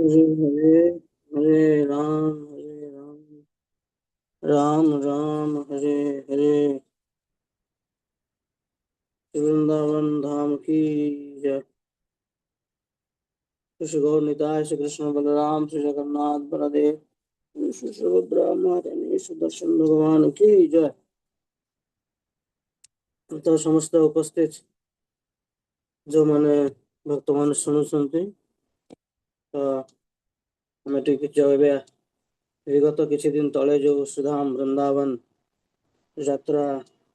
हरे हरे हरे राम राम राम हरे हरे। वृंदावन धाम की जय। श्री गौर निताय श्री कृष्ण बलराम श्री जगन्नाथ बलदेव श्री सुभद्रा माता सुदर्शन भगवान की जय। तो समस्त उपस्थित जो मैंने भक्त मान शुणुंट तो आम जो विगत किसी दिन तले जो सुधाम वृंदावन यात्रा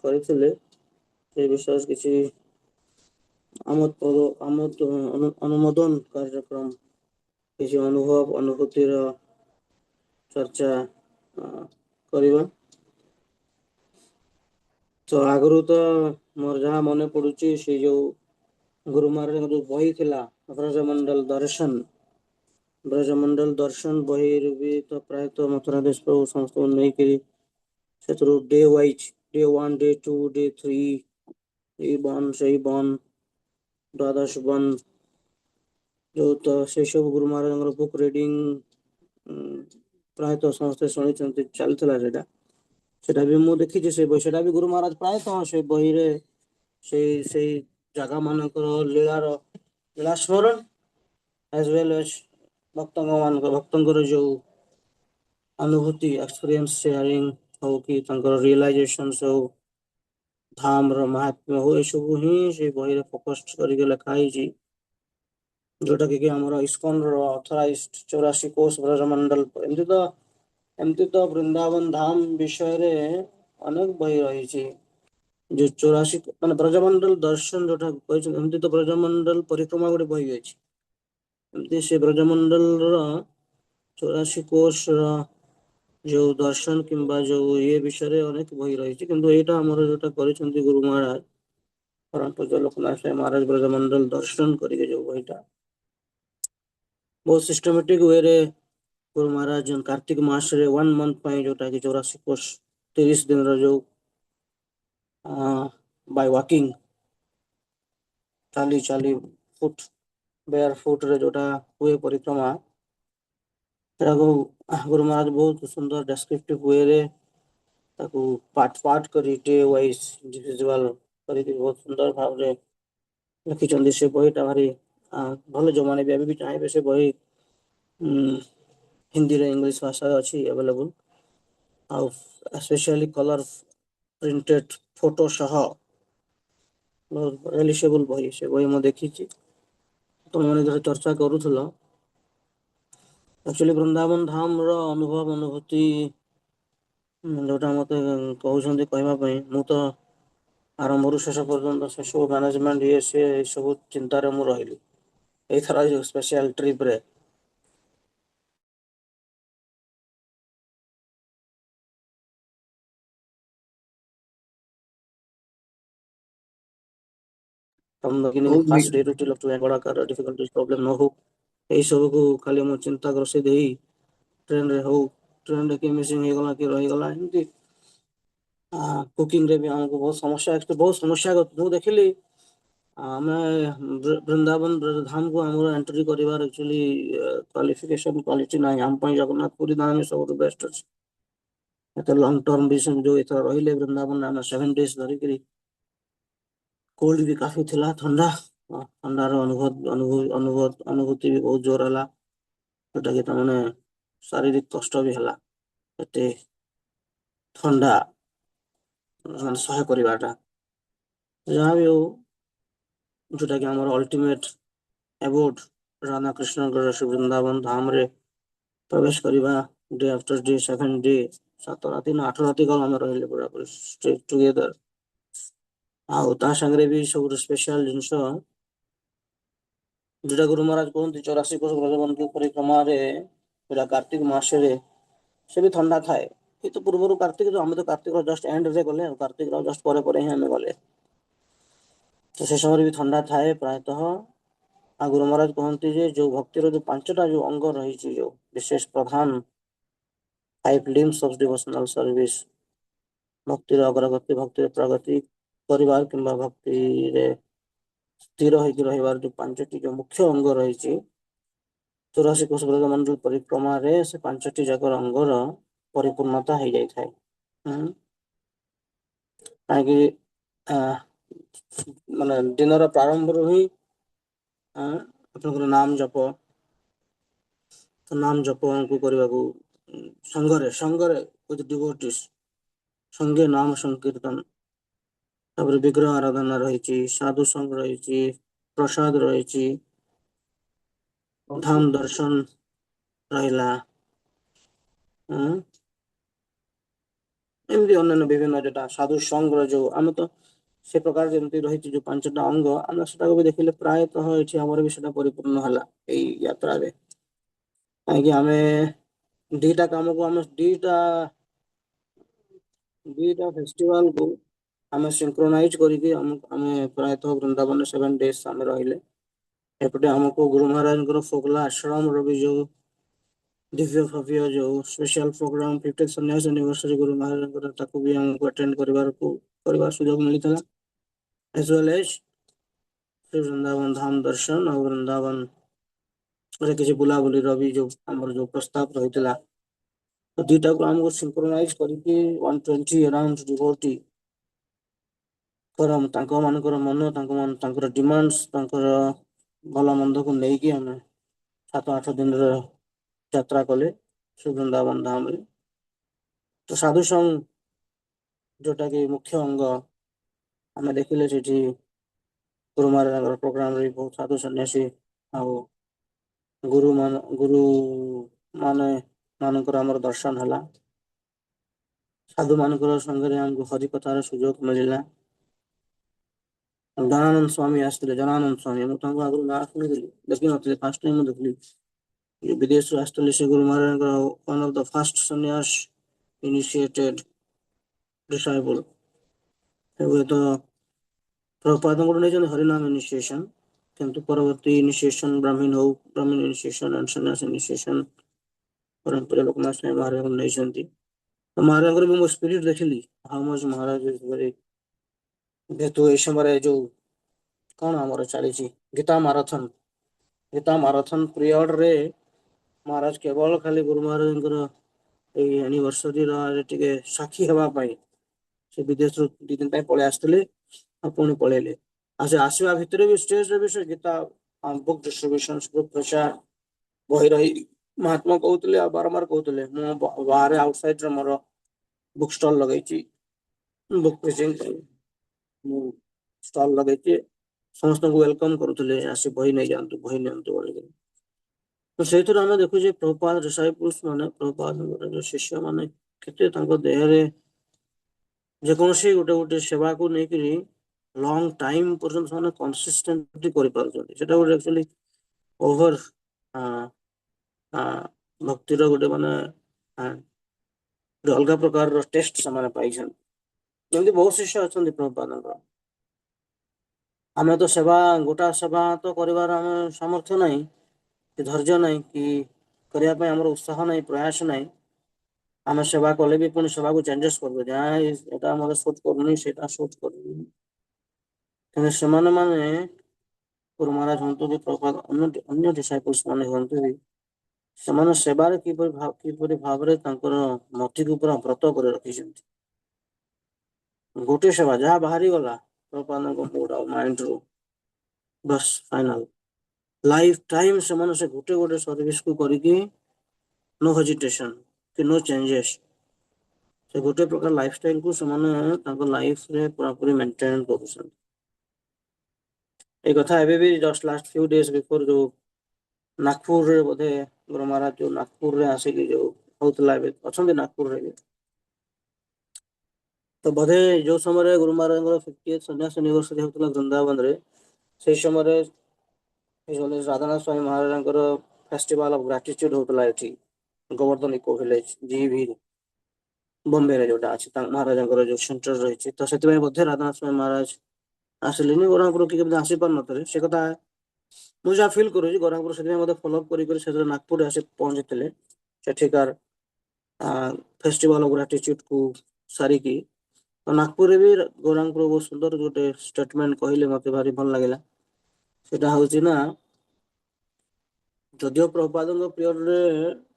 करते विषय किसी अनुमोदन कार्यक्रम किसी अनुभव अनुभूतिर चर्चा करवा। तो आगु तो मोर जहाँ मन पड़ुची से जो गुरु महाराज जो बही थिला ब्रजमंडल दर्शन बही भी तो प्रायतः मथुरा देश प्रभु समस्त नहीं day wise day 1 day 2 day 3 बन से बन द्वादश बन जो तो से सब गुरु महाराज बुक रीडिंग प्रायतः समस्ते शुणी चलता सेटा भी मु देखी से बही सेटा भी गुरु महाराज प्रायतः से बही रे से जगह मानकर लीला स्मरण एज वेल एज भक्तों जो अनुभूति एक्सपीरियंस शेयरिंग हो कि रियलाइजेशन हो धाम महात्म्य हो सब ही से बही फोकस करके लिखाई जोटा कि आम इस्कन ऑथराइज्ड 84 कोष ब्रजमंडल एमती तो वृंदावन धाम विषय रे अनेक बही रही जो 84 मान ब्रजमंडल दर्शन जोटा एमती तो ब्रजमंडल परिक्रमा गोटे बही एमती से ब्रजमंडल 84 कोष जो दर्शन किंबा जो ये विषय रे अनेक बही रही किंतु एटा हमर जोटा करिसेंती गुरु महाराज परम पूज्य लोकनाथ महाराज ब्रजमंडल दर्शन करके जो बहीटा बहुत सिस्टमेटिक वे रे गुरु महाराज कार्तिक मास रे 1 मंथ जोटा कि 84 कोष 30 दिन रो जो बाय वॉकिंग चाली चाली फुट बेयर फुट रे जोटा हुए परिक्रमा गुरु महाराज बहुत सुंदर डेस्क्रिप्टिव वे रे ताकू पार्ट पार्ट करी डे वाइज इंडिविजुअल करी बहुत सुंदर भाव रे लिखी चंदी से बहीटा भारी भल जो माने भी अभी भी चाहिए से बही हिंदी रे इंग्लिश भाषा अच्छी अवेलेबल आउ स्पेशली कलर प्रिंटेड फोटो सह बहुत रिलीजेबल बही से बही मैं देखी तुम मैंने जो चर्चा करूल एक्चुअली वृंदावन धाम रो अनुभव अनुभूति जोटा मत कहते कहवाई मु तो आरंभ शेष पर्यंत से सब मैनेजमेंट ये सी सब चिंतार रही एथर जो स्पेशल ट्रिप रे फर्स्ट डे टू बड़ा कर डिफिकल्टीज प्रॉब्लम न हो यही सब को खाली मो चिंता ग्रसी दे ट्रेन रे हो ट्रेन रे कि मिसिंग हो गला कि रही गला एमती कुकिंग रे भी हमको बहुत समस्या मु देखिली आम वृंदावन धाम को आम एंट्री कर एक्चुअली क्वालिफिकेशन क्वालिटी ना आम जगन्नाथ पुरी धाम सब बेस्ट अच्छे लॉन्ग टर्म भी जो इतना रही वृंदावन आम 7 डेज धरिक कोल्ड भी काफी थिला ठंडा ठंडार अनुभूति भी बहुत जोर है जोटा कि तमने शारीरिक कष्ट भी है एते ठंडा सहाय करवाटा जहाँ भी हो जोटा कि आम अल्टीमेट एबोर्ड राधा कृष्ण वृंदावन धाम रे प्रवेश करवा डे आफ्टर डे 7 डे 7 राति ना 8 राति कल आम रही पूरा स्टे टुगेदर आ सांगे भी सब स्पेशल जिनस जोटा गुरु महाराज कहते 84 कोष ब्रजमंडल परिक्रमा कार्तिक मास से भी ठंडा थाए ये तो पूर्व कार्तिक जो आम तो कार्तिक जस्ट एंड रे गले कार्तिक जस्ट पर ही आम गले तो से समय भी ठंडा थाए प्रायतः गुरु महाराज कहते जे जो भक्तिर जो 5टा जो अंग रही जो विशेष प्रधान 5 लिम्स ऑफ डिवोशनल सर्विस भक्तिर अग्रगति भक्तिर प्रगति परिवार किंबा भक्ति रे स्थिर होकर रहिबार जो 5टी जो मुख्य अंग रही ଚଉରାଶି କୋଶ ବ୍ରଜ ମଣ୍ଡଳ ପରିକ୍ରମାରେ ସେ 5ଟି ଯାକ ରଙ୍ଗର ପରିପୂର୍ଣ୍ଣତା ହେଇଯାଇଥାଏ। କାହିଁକି ମାନେ ଦିନର ପ୍ରାରମ୍ଭରୁ ହିଁ ଆପଣଙ୍କର ନାମ ଜପ ଆମକୁ କରିବାକୁ ସଙ୍ଗରେ with devotees ସଙ୍ଗେ ନାମ ସଂକୀର୍ତ୍ତନ, ତାପରେ ବିଗ୍ରହ ଆରାଧନା ରହିଛି, ସାଧୁ ସଂଘ ରହିଛି, ପ୍ରସାଦ ରହିଛି, ଧାମ ଦର୍ଶନ ରହିଲା, ଏମିତି ଅନ୍ୟାନ୍ୟ ବିଭିନ୍ନ ଯୋଉଟା ସାଧୁ ସଂଘର ଯୋଉ ଆମେ ତ ସେ ପ୍ରକାର ଯେମିତି ରହିଛି ଯୋଉ 5ଟା ଅଙ୍ଗ, ଆମେ ସେଟାକୁ ବି ଦେଖିଲେ ପ୍ରାୟତଃ ଏଠି ଆମର ବି ସେଟା ପରିପୂର୍ଣ୍ଣ ହେଲା ଏଇ ଯାତ୍ରାରେ। କାହିଁକି ଆମେ ଦିଟା ଫେଷ୍ଟିଭାଲକୁ ଆମେ ସିଙ୍କ୍ରୋନାଇଜ କରିକି ଆମେ ପ୍ରାୟତଃ ବୃନ୍ଦାବନ 7 days ଆମେ ରହିଲେ। ଏପଟେ ଆମକୁ ଗୁରୁ ମହାରାଜଙ୍କର ଫୋଗଲା ଆଶ୍ରମର ବି ଯୋଉ ଦିବ୍ୟ ଭବ୍ୟ ଯୋଉ ସ୍ପେଶାଲ ପ୍ରୋଗ୍ରାମ 50th ସନ୍ନ୍ୟାସ ଆନିଭର୍ସରୀ ଗୁରୁ ମହାରାଜଙ୍କର, ତାକୁ ବି ଆମକୁ ଆଟେଣ୍ଡ କରିବା ସୁଯୋଗ ମିଳିଥିଲା। as well as Shri Vrindavan ଧାମ ଦର୍ଶନ ଆଉ ବୃନ୍ଦାବନ କିଛି ବୁଲାବୁଲିର ବି ଯୋଉ ଆମର ଯୋଉ ପ୍ରସ୍ତାବ ରହିଥିଲା, ତ ଦିଟାକୁ ଆମକୁ ସିଙ୍କ୍ରୋନାଇଜ କରିକି 120 around devotee ତାଙ୍କ ମାନଙ୍କର ମନ, ତାଙ୍କର ଡିମାଣ୍ଡସ, ତାଙ୍କର ଭଲ ମନ୍ଦକୁ ନେଇକି ଆମେ 7-8 ଦିନର ଯାତ୍ରା କଲେ ଶ୍ରୀ ବୃନ୍ଦାବନ ଧାମରେ। ତ ସାଧୁ ସଂଘ ଯୋଉଟା କି ମୁଖ୍ୟ ଅଙ୍ଗ, ଆମେ ଦେଖିଲେ ସେଠି ଗୁରୁ ମହାରାଜଙ୍କର ପ୍ରୋଗ୍ରାମରେ ବହୁତ ସାଧୁ ସନ୍ନ୍ୟାସୀ ଆଉ ଗୁରୁ ମାନଙ୍କର ଆମର ଦର୍ଶନ ହେଲା। ସାଧୁ ମାନଙ୍କର ସଙ୍ଗରେ ଆମକୁ ହରି କଥାର ସୁଯୋଗ ମିଳିଲା। ଦୟାନନ୍ଦ ସ୍ୱାମୀ ଆସିଥିଲେ, ଜନାନନ୍ଦ ସ୍ୱାମୀ, ମୁଁ ତାଙ୍କୁ ଆଗରୁ ନାଁ ଶୁଣିଥିଲି, ଦେଖିନଥିଲି, ଫାଷ୍ଟ ଟାଇମ ମୁଁ ଦେଖିଲି। ବିଦେଶରୁ ଆସିଥିଲେ ସେ ଗୁରୁ ମହାରାଜଙ୍କର one of the first ସନ୍ନ୍ୟାସ initiated disciple। ହୁଏତ ପ୍ରଭୁପାଦଙ୍କର ନେଇଛନ୍ତି ହରିନାମ ଇନିସିଏସନ, କିନ୍ତୁ ପରବର୍ତ୍ତୀ ଇନିସିଏସନ ବ୍ରାହ୍ମଣ ଇନିସିଏସନ and ସନ୍ନ୍ୟାସ ଇନିସିଏସନ ପରମ୍ପରା ଲୋକନାଥ ସ୍ୱାମୀ ମହାରାଜଙ୍କୁ ନେଇଛନ୍ତି। ମହାରାଜଙ୍କର ବି ମୁଁ ସ୍ପିରିଟ ଦେଖିଲି, how much ମହାରାଜ ଯେହେତୁ ଏଇ ସମୟରେ ଯୋଉ କଣ ଆମର ଚାଲିଛି ଗୀତା ମାରାଥନ ପିରିୟଡରେ ମହାରାଜ କେବଳ ଖାଲି ଗୁରୁ ମହାରାଜଙ୍କର ଏଇ ଆନିଭର୍ସରୀର ଟିକେ ସାକ୍ଷୀ ହେବା ପାଇଁ ସେ ବିଦେଶରୁ 2 ଦିନ ପାଇଁ ପଳେଇ ଆସିଥିଲେ ଆଉ ପୁଣି ପଳେଇଲେ। ଆଉ ସେ ଆସିବା ଭିତରେ ବି ଷ୍ଟେଜରେ ବି ସେ ଗୀତା ବୁକ୍ ଡିଷ୍ଟ୍ରିବ୍ୟୁସନ ପ୍ରଚାର ବହି ରହି ମହାତ୍ମା କହୁଥିଲେ ଆଉ ବାରମ୍ବାର କହୁଥିଲେ, ମୁଁ ବାହାରେ ଆଉଟସାଇଡରେ ମୋର ବୁକ୍ ଷ୍ଟଲ ଲଗେଇଛି, ବୁକ୍ ପ୍ରିଚିଂ ପାଇଁ ମୁଁ ଷ୍ଟଲ ଲଗେଇଛି, ସମସ୍ତଙ୍କୁ ୱେଲକମ କରୁଥିଲେ, ଆସି ବହି ନେଇଯାଆନ୍ତୁ, ବହି ନିଅନ୍ତୁ ବୋଲିକି। ତ ସେଇଥିରୁ ଆମେ ଦେଖୁଛେ ପ୍ରଭୁପାଦ ଡିସାଇପଲ୍ସ ମାନେ, ପ୍ରଭୁପାଦଙ୍କର ଯୋଉ ଶିଷ୍ୟ ମାନେ କେତେ ତାଙ୍କ ଦେହରେ ଯେକୌଣସି ଗୋଟେ ସେବାକୁ ନେଇକରି ଲଙ୍ଗ ଟାଇମ ପର୍ଯ୍ୟନ୍ତ ସେମାନେ କନସିଷ୍ଟେଣ୍ଟଲି କରିପାରୁଛନ୍ତି। ସେଟା ଗୋଟେ ଆକ୍ଚୁଆଲି ଓଭର ଭକ୍ତିର ଗୋଟେ ମାନେ ଅଲଗା ପ୍ରକାରର ଟେଷ୍ଟ ସେମାନେ ପାଇଛନ୍ତି। ଯେମିତି ବହୁତ ଶିଷ୍ୟ ଅଛନ୍ତି ପ୍ରଭୁପାଦଙ୍କର, ଆମେ ତ ଗୋଟା ସେବା ତ କରିବାର ଆମେ ସାମର୍ଥ୍ୟ ନାହିଁ, କି ଧୈର୍ଯ୍ୟ ନାହିଁ, କି କରିବା ପାଇଁ ଆମର ଉତ୍ସାହ ନାହିଁ, ପ୍ରୟାସ ନାହିଁ। ଆମେ ସେବା କଲେ ବି ପୁଣି ସେବାକୁ ଚେଞ୍ଜେସ କରିବୁ, ଏଟା ଆମର ସୁଟ କରୁନି, ସେଇଟା ସୁଟ କରୁନି। କିନ୍ତୁ ସେମାନେ ଗୁରୁ ମହାରାଜ ହୁଅନ୍ତୁ କି ପ୍ରଭୁପାଦ ଅନ୍ୟ ଡିସାଇପଲ୍ସ ମାନେ ହୁଅନ୍ତୁ ବି, ସେମାନେ ସେବାରେ କିପରି ଭାବରେ ତାଙ୍କର ମତିକୁ ପୁରା ବ୍ରତ କରି ରଖିଛନ୍ତି। ଗୋଟେ ସେବା ଯାହା ବାହାରିଗଲା ପ୍ରଭୁପାଦଙ୍କ ମୁଡ ଆଉ ମାଇଣ୍ଡରୁ, ବସ୍ ଫାଇନାଲ ଲାଇଫ ଟାଇମ ସେମାନେ ସେ ଗୋଟେ ସର୍ଭିସକୁ କରିକି नो हेजिटेशन कि नो चेंजेस, ସେ ଗୋଟେ ପ୍ରକାର ଲାଇଫଷ୍ଟାଇଲକୁ ସେମାନେ ତାଙ୍କ ଲାଇଫରେ ପୁରାପୁରି ମେଣ୍ଟେନ କରୁଛନ୍ତି। ଏଇ କଥା ଏବେ ବି just last few days before ଯୋଉ ନାଗପୁରରେ ବୋଧେ ଗୁରୁ ମହାରାଜ ଯୋଉ ନାଗପୁରରେ ଆସିକି ଯୋଉ ହଉଥିଲା, ଏବେ ଅଛନ୍ତି ନାଗପୁରରେ। ତ ବୋଧେ ଯୋଉ ସମୟରେ ଗୁରୁ ମହାରାଜଙ୍କର 50th ସନ୍ନ୍ୟାସ ଆନିଭର୍ସରୀ ହଉଥିଲା ବୃନ୍ଦାବନରେ, ସେଇ ସମୟରେ ରାଧାନାଥ ସ୍ୱାମୀ ମହାରାଜଙ୍କର ଫେଷ୍ଟିଭାଲ ଅଫ ଗ୍ରାଟିଚ୍ୟୁଡ ହଉଥିଲା ଏଠି ଗୋବର୍ଦ୍ଧନ ଇକୋ ଭିଲେଜ ବମ୍ବେରେ ଯୋଉଟା ଅଛି, ତାଙ୍କ ମହାରାଜାଙ୍କର ଯୋଉ ସେଣ୍ଟର ରହିଛି। ତ ସେଥିପାଇଁ ବୋଧେ ରାଧାନାଥ ସ୍ୱାମୀ ମହାରାଜ ଆସିଲେନି, ବରଂପୁର କିଏ କେମିତି ଆସି ପାରୁନଥିଲେ, ସେ କଥା ମୁଁ ଯାହା ଫିଲ୍ କରୁଛି ଗୌରାଙ୍ଗପୁର ସେଥିପାଇଁ ମୋତେ ଫଲୋଅପ୍ ସେଥିରେ ନାଗପୁରରେ ଆସି ପହଞ୍ଚିଥିଲେ ସେଠିକାର ଫେଷ୍ଟିଭାଲ ଅଫ ଗ୍ରାଟିଚ୍ୟୁଡକୁ ସାରିକି। ତ ନାଗପୁରରେ ବି ଗୌରାଙ୍ଗପୁର ବହୁତ ସୁନ୍ଦର ଗୋଟେ ଷ୍ଟେଟମେଣ୍ଟ କହିଲେ, ମତେ ଭାରି ଭଲ ଲାଗିଲା। ସେଟା ହଉଛି ନା ଯଦିଓ ପ୍ରଭୁପାଦଙ୍କ ପିରିୟଡରେ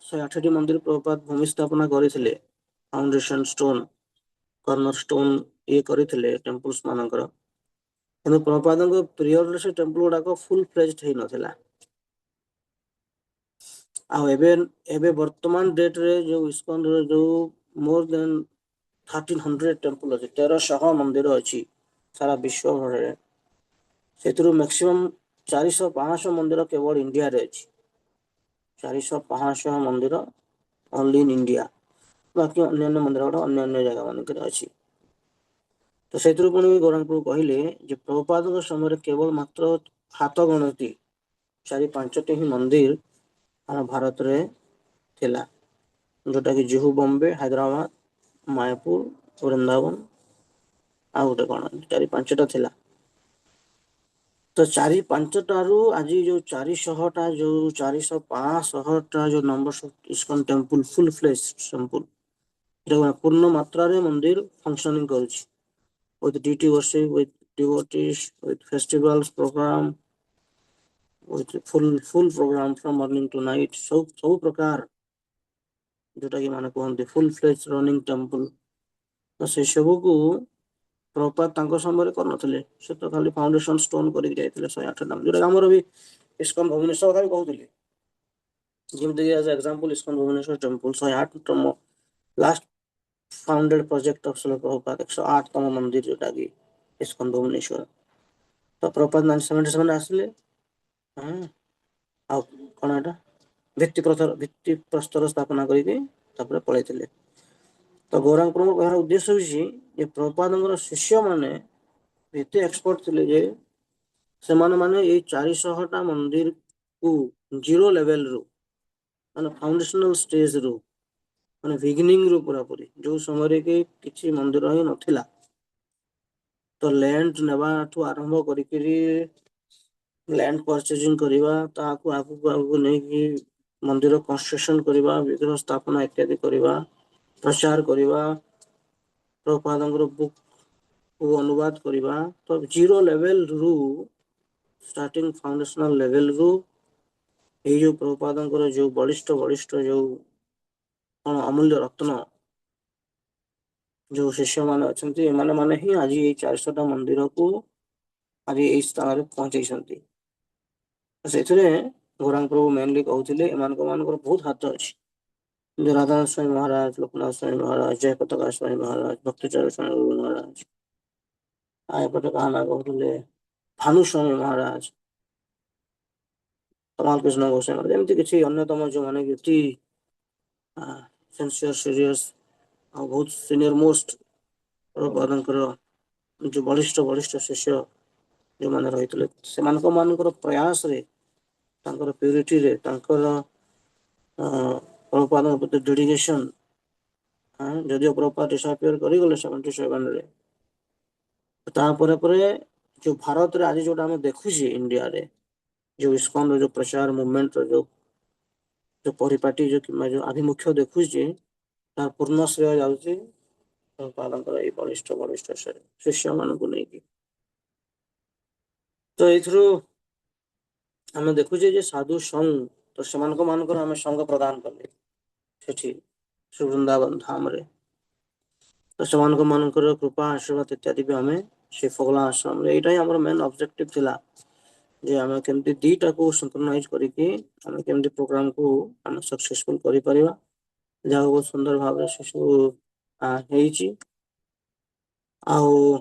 108ଟି ମନ୍ଦିର ପ୍ରଭୁପାଦ ଭୂମି ସ୍ଥାପନା କରିଥିଲେ, ଫାଉଣ୍ଡେସନ ଷ୍ଟୋନ, କର୍ଣ୍ଣର ଷ୍ଟୋନ ଇଏ କରିଥିଲେ ଟେମ୍ପଲ୍ସ ମାନଙ୍କର, କିନ୍ତୁ ପ୍ରଭୁପାଦଙ୍କ ପିରିୟଡରେ ସେ ଟେମ୍ପଲ ଗୁଡାକ ଫୁଲ ଫ୍ଲେଜଡ ହେଇନଥିଲା। ଆଉ ଏବେ ବର୍ତ୍ତମାନ ଡେଟରେ ଯୋଉ ଇସ୍କନରେ ଯୋଉ ମୋର ଦେନ 1300 ଟେମ୍ପଲ ଅଛି, 1300 ମନ୍ଦିର ଅଛି ସାରା ବିଶ୍ୱରେ, ସେଥିରୁ ମ୍ୟାକ୍ସିମମ୍ 400-500 ମନ୍ଦିର କେବଳ ଇଣ୍ଡିଆରେ ଅଛି। 400-500 ମନ୍ଦିର ଓନ୍ଲି ଇନ୍ ଇଣ୍ଡିଆ, ବାକି ଅନ୍ୟାନ୍ୟ ମନ୍ଦିର ଗୁଡା ଅନ୍ୟାନ୍ୟ ଜାଗା ମାନଙ୍କରେ ଅଛି। ତ ସେଥିରୁ ପୁଣି ଗୌରାଙ୍ଗପୁର କହିଲେ ଯେ ପ୍ରଭୁପାଦଙ୍କ ସମୟରେ କେବଳ ମାତ୍ର ହାତ ଗଣତି 4-5ଟି ହିଁ ମନ୍ଦିର ଆମ ଭାରତରେ ଥିଲା, ଯୋଉଟାକି ଜୁହୁ ବମ୍ବେ, ହାଇଦ୍ରାବାଦ, ମାୟାପୁର, ବୃନ୍ଦାବନ, ଆଉ ଗୋଟେ କଣ 4-5ଟା ଥିଲା। ତ 4-5ଟାରୁ ଆଜି ଯୋଉ 400ଟା, ଯୋଉ 400-500ଟା ଯୋଉ ନମ୍ବର ଇସ୍କନ ଟେମ୍ପଲ ଫୁଲ ଫ୍ଲେଜ ଟେମ୍ପଲ, ଏଟା ପୂର୍ଣ୍ଣ ମାତ୍ରାରେ ମନ୍ଦିର ଫଙ୍କସନିଂ କରୁଛି, with deity worship, with devotees, with festivals program, with full program from morning to night, ସବୁ ପ୍ରକାର ଯୋଉଟା କି ମାନେ କୁହନ୍ତି ଫୁଲ ଫ୍ଲେଜ ରନିଂ ଟେମ୍ପଲ। ତ ସେ ସବୁକୁ ପ୍ରଭୁପାଦ ତାଙ୍କ ସମୟରେ କରିନଥିଲେ, ସେ ତ ଖାଲି ଫାଉଣ୍ଡେସନ ଷ୍ଟୋନ କରିକି ଯାଇଥିଲେ 108ଟା, ଯୋଉଟା ଆମର ବି ଇସ୍କନ ଭୁବନେଶ୍ୱର କଥା ବି କହୁଥିଲି, ଯେମିତିକି ଆଜ ଏକ୍ସାମ୍ପଲ ଇସ୍କନ ଭୁବନେଶ୍ୱର ଟେମ୍ପଲ 108ତମ last founded project of Shrila Prabhupada 108तम मंदिर जोटा कि इस्कन भुवनेश्वर। तो प्रभुपाद 1977 आसिले, ଆଉ କଣ ଏଟା ଭିତ୍ତି ପ୍ରସ୍ତର ସ୍ଥାପନା କରିକି ତାପରେ ପଳେଇଥିଲେ। ତ ଗୌରାଙ୍ଗପୁରଙ୍କ କହିବାର ଉଦ୍ଦେଶ୍ୟ ହେଉଛି ଯେ ପ୍ରଭୁପାଦଙ୍କର ଶିଷ୍ୟମାନେ ଏତେ ଏକ୍ସପର୍ଟ ଥିଲେ ଯେ ସେମାନେ ଏଇ 400ଟା ମନ୍ଦିରକୁ ଜିରୋ ଲେଭେଲରୁ, ମାନେ ଫାଉଣ୍ଡେସନାଲ ଷ୍ଟେଜରୁ, ମାନେ ବିଗିନିଂରୁ ପୁରାପୁରି ଯୋଉ ସମୟରେ କି କିଛି ମନ୍ଦିର ହିଁ ନଥିଲା, ତ ଲ୍ୟାଣ୍ଡ ନେବାଠୁ ଆରମ୍ଭ କରିକିରି ଲ୍ୟାଣ୍ଡ ପରଚେଜିଂ କରିବା, ତାହାକୁ ଆଗକୁ ନେଇକି ମନ୍ଦିର କନଷ୍ଟ୍ରକ୍ସନ କରିବା, ବିଗ୍ରହ ସ୍ଥାପନା ଇତ୍ୟାଦି କରିବା, ପ୍ରଚାର କରିବା, ପ୍ରଭୁପାଦଙ୍କର ବୁକ୍ ଅନୁବାଦ କରିବା, ତ ଜିରୋ ଲେଭେଲରୁ ଷ୍ଟାର୍ଟିଂ ଫାଉଣ୍ଡେସନାଲ ଲେଭେଲରୁ ଏଇ ଯୋଉ ପ୍ରଭୁପାଦଙ୍କର ଯୋଉ ବଳିଷ୍ଠ ଯୋଉ କଣ ଅମୂଲ୍ୟ ରତ୍ନ ଯୋଉ ଶିଷ୍ୟମାନେ ଅଛନ୍ତି, ଏମାନେ ହିଁ ଆଜି ଏଇ 400ଟା ମନ୍ଦିରକୁ ଆଜି ଏଇ ସ୍ଥାନରେ ପହଞ୍ଚେଇଛନ୍ତି। ସେଥିରେ ଗୌରାଙ୍ଗପ୍ରଭୁ ମେନଲି କହୁଥିଲେ ଏମାନଙ୍କର ବହୁତ ହାତ ଅଛି। राधा स्वामी महाराज, लोकनाथ स्वामी महाराज, जयप्रकाश स्वामी महाराज, भक्तिचरण स्वामी महाराज, आयपटे कहना कहते भानु स्वामी महाराज, कमाल कृष्ण गोस्वामी महाराज, एमती किसी अन्यतम जो माने कि सिंसियर सीरियस और बहुत सीनियर मोस्ट प्रभुपादଙ୍କର जो बलिष्ठ शिष्य जो माने रहितले, सेमानक मानकर प्रयासरे, तांकर प्यूरिटीरे, तांकर प्रभुपादଙ୍କ प्रति डेडिकेशन, जदिओ प्रभुपाद डिसअपियर करिगले 77 रे, तापर पर जो भारत रे आज जोटा हम देखुछि इंडिया रे जो इस्कॉन रो जो प्रचार मूवमेंट रो जो परिपाटी जो आभिमुख्य देखुछि, तार पूर्ण श्रेय जाउछि प्रभुपादଙ୍କର एई बलिष्ठ शिष्य मानकु नेकी। तो एथरो आम देखुचे जे साधु संघ, तो सेमानक मानकर आम संघ प्रदान कले सेठी श्री वृंदावन धाम रे, तो सेमानक मानकर कृपा आशीर्वाद इत्यादि भी आम से फगला आश्रम रे, एटा ही हमर मेन ऑब्जेक्टिव थिला जे आम केमती दीटा को सिंक्रोनाइज करके आम केमती प्रोग्राम को आम सक्सेसफुल करि परिबा, जहा बहुत सुंदर भाव से सब हेइची। आउ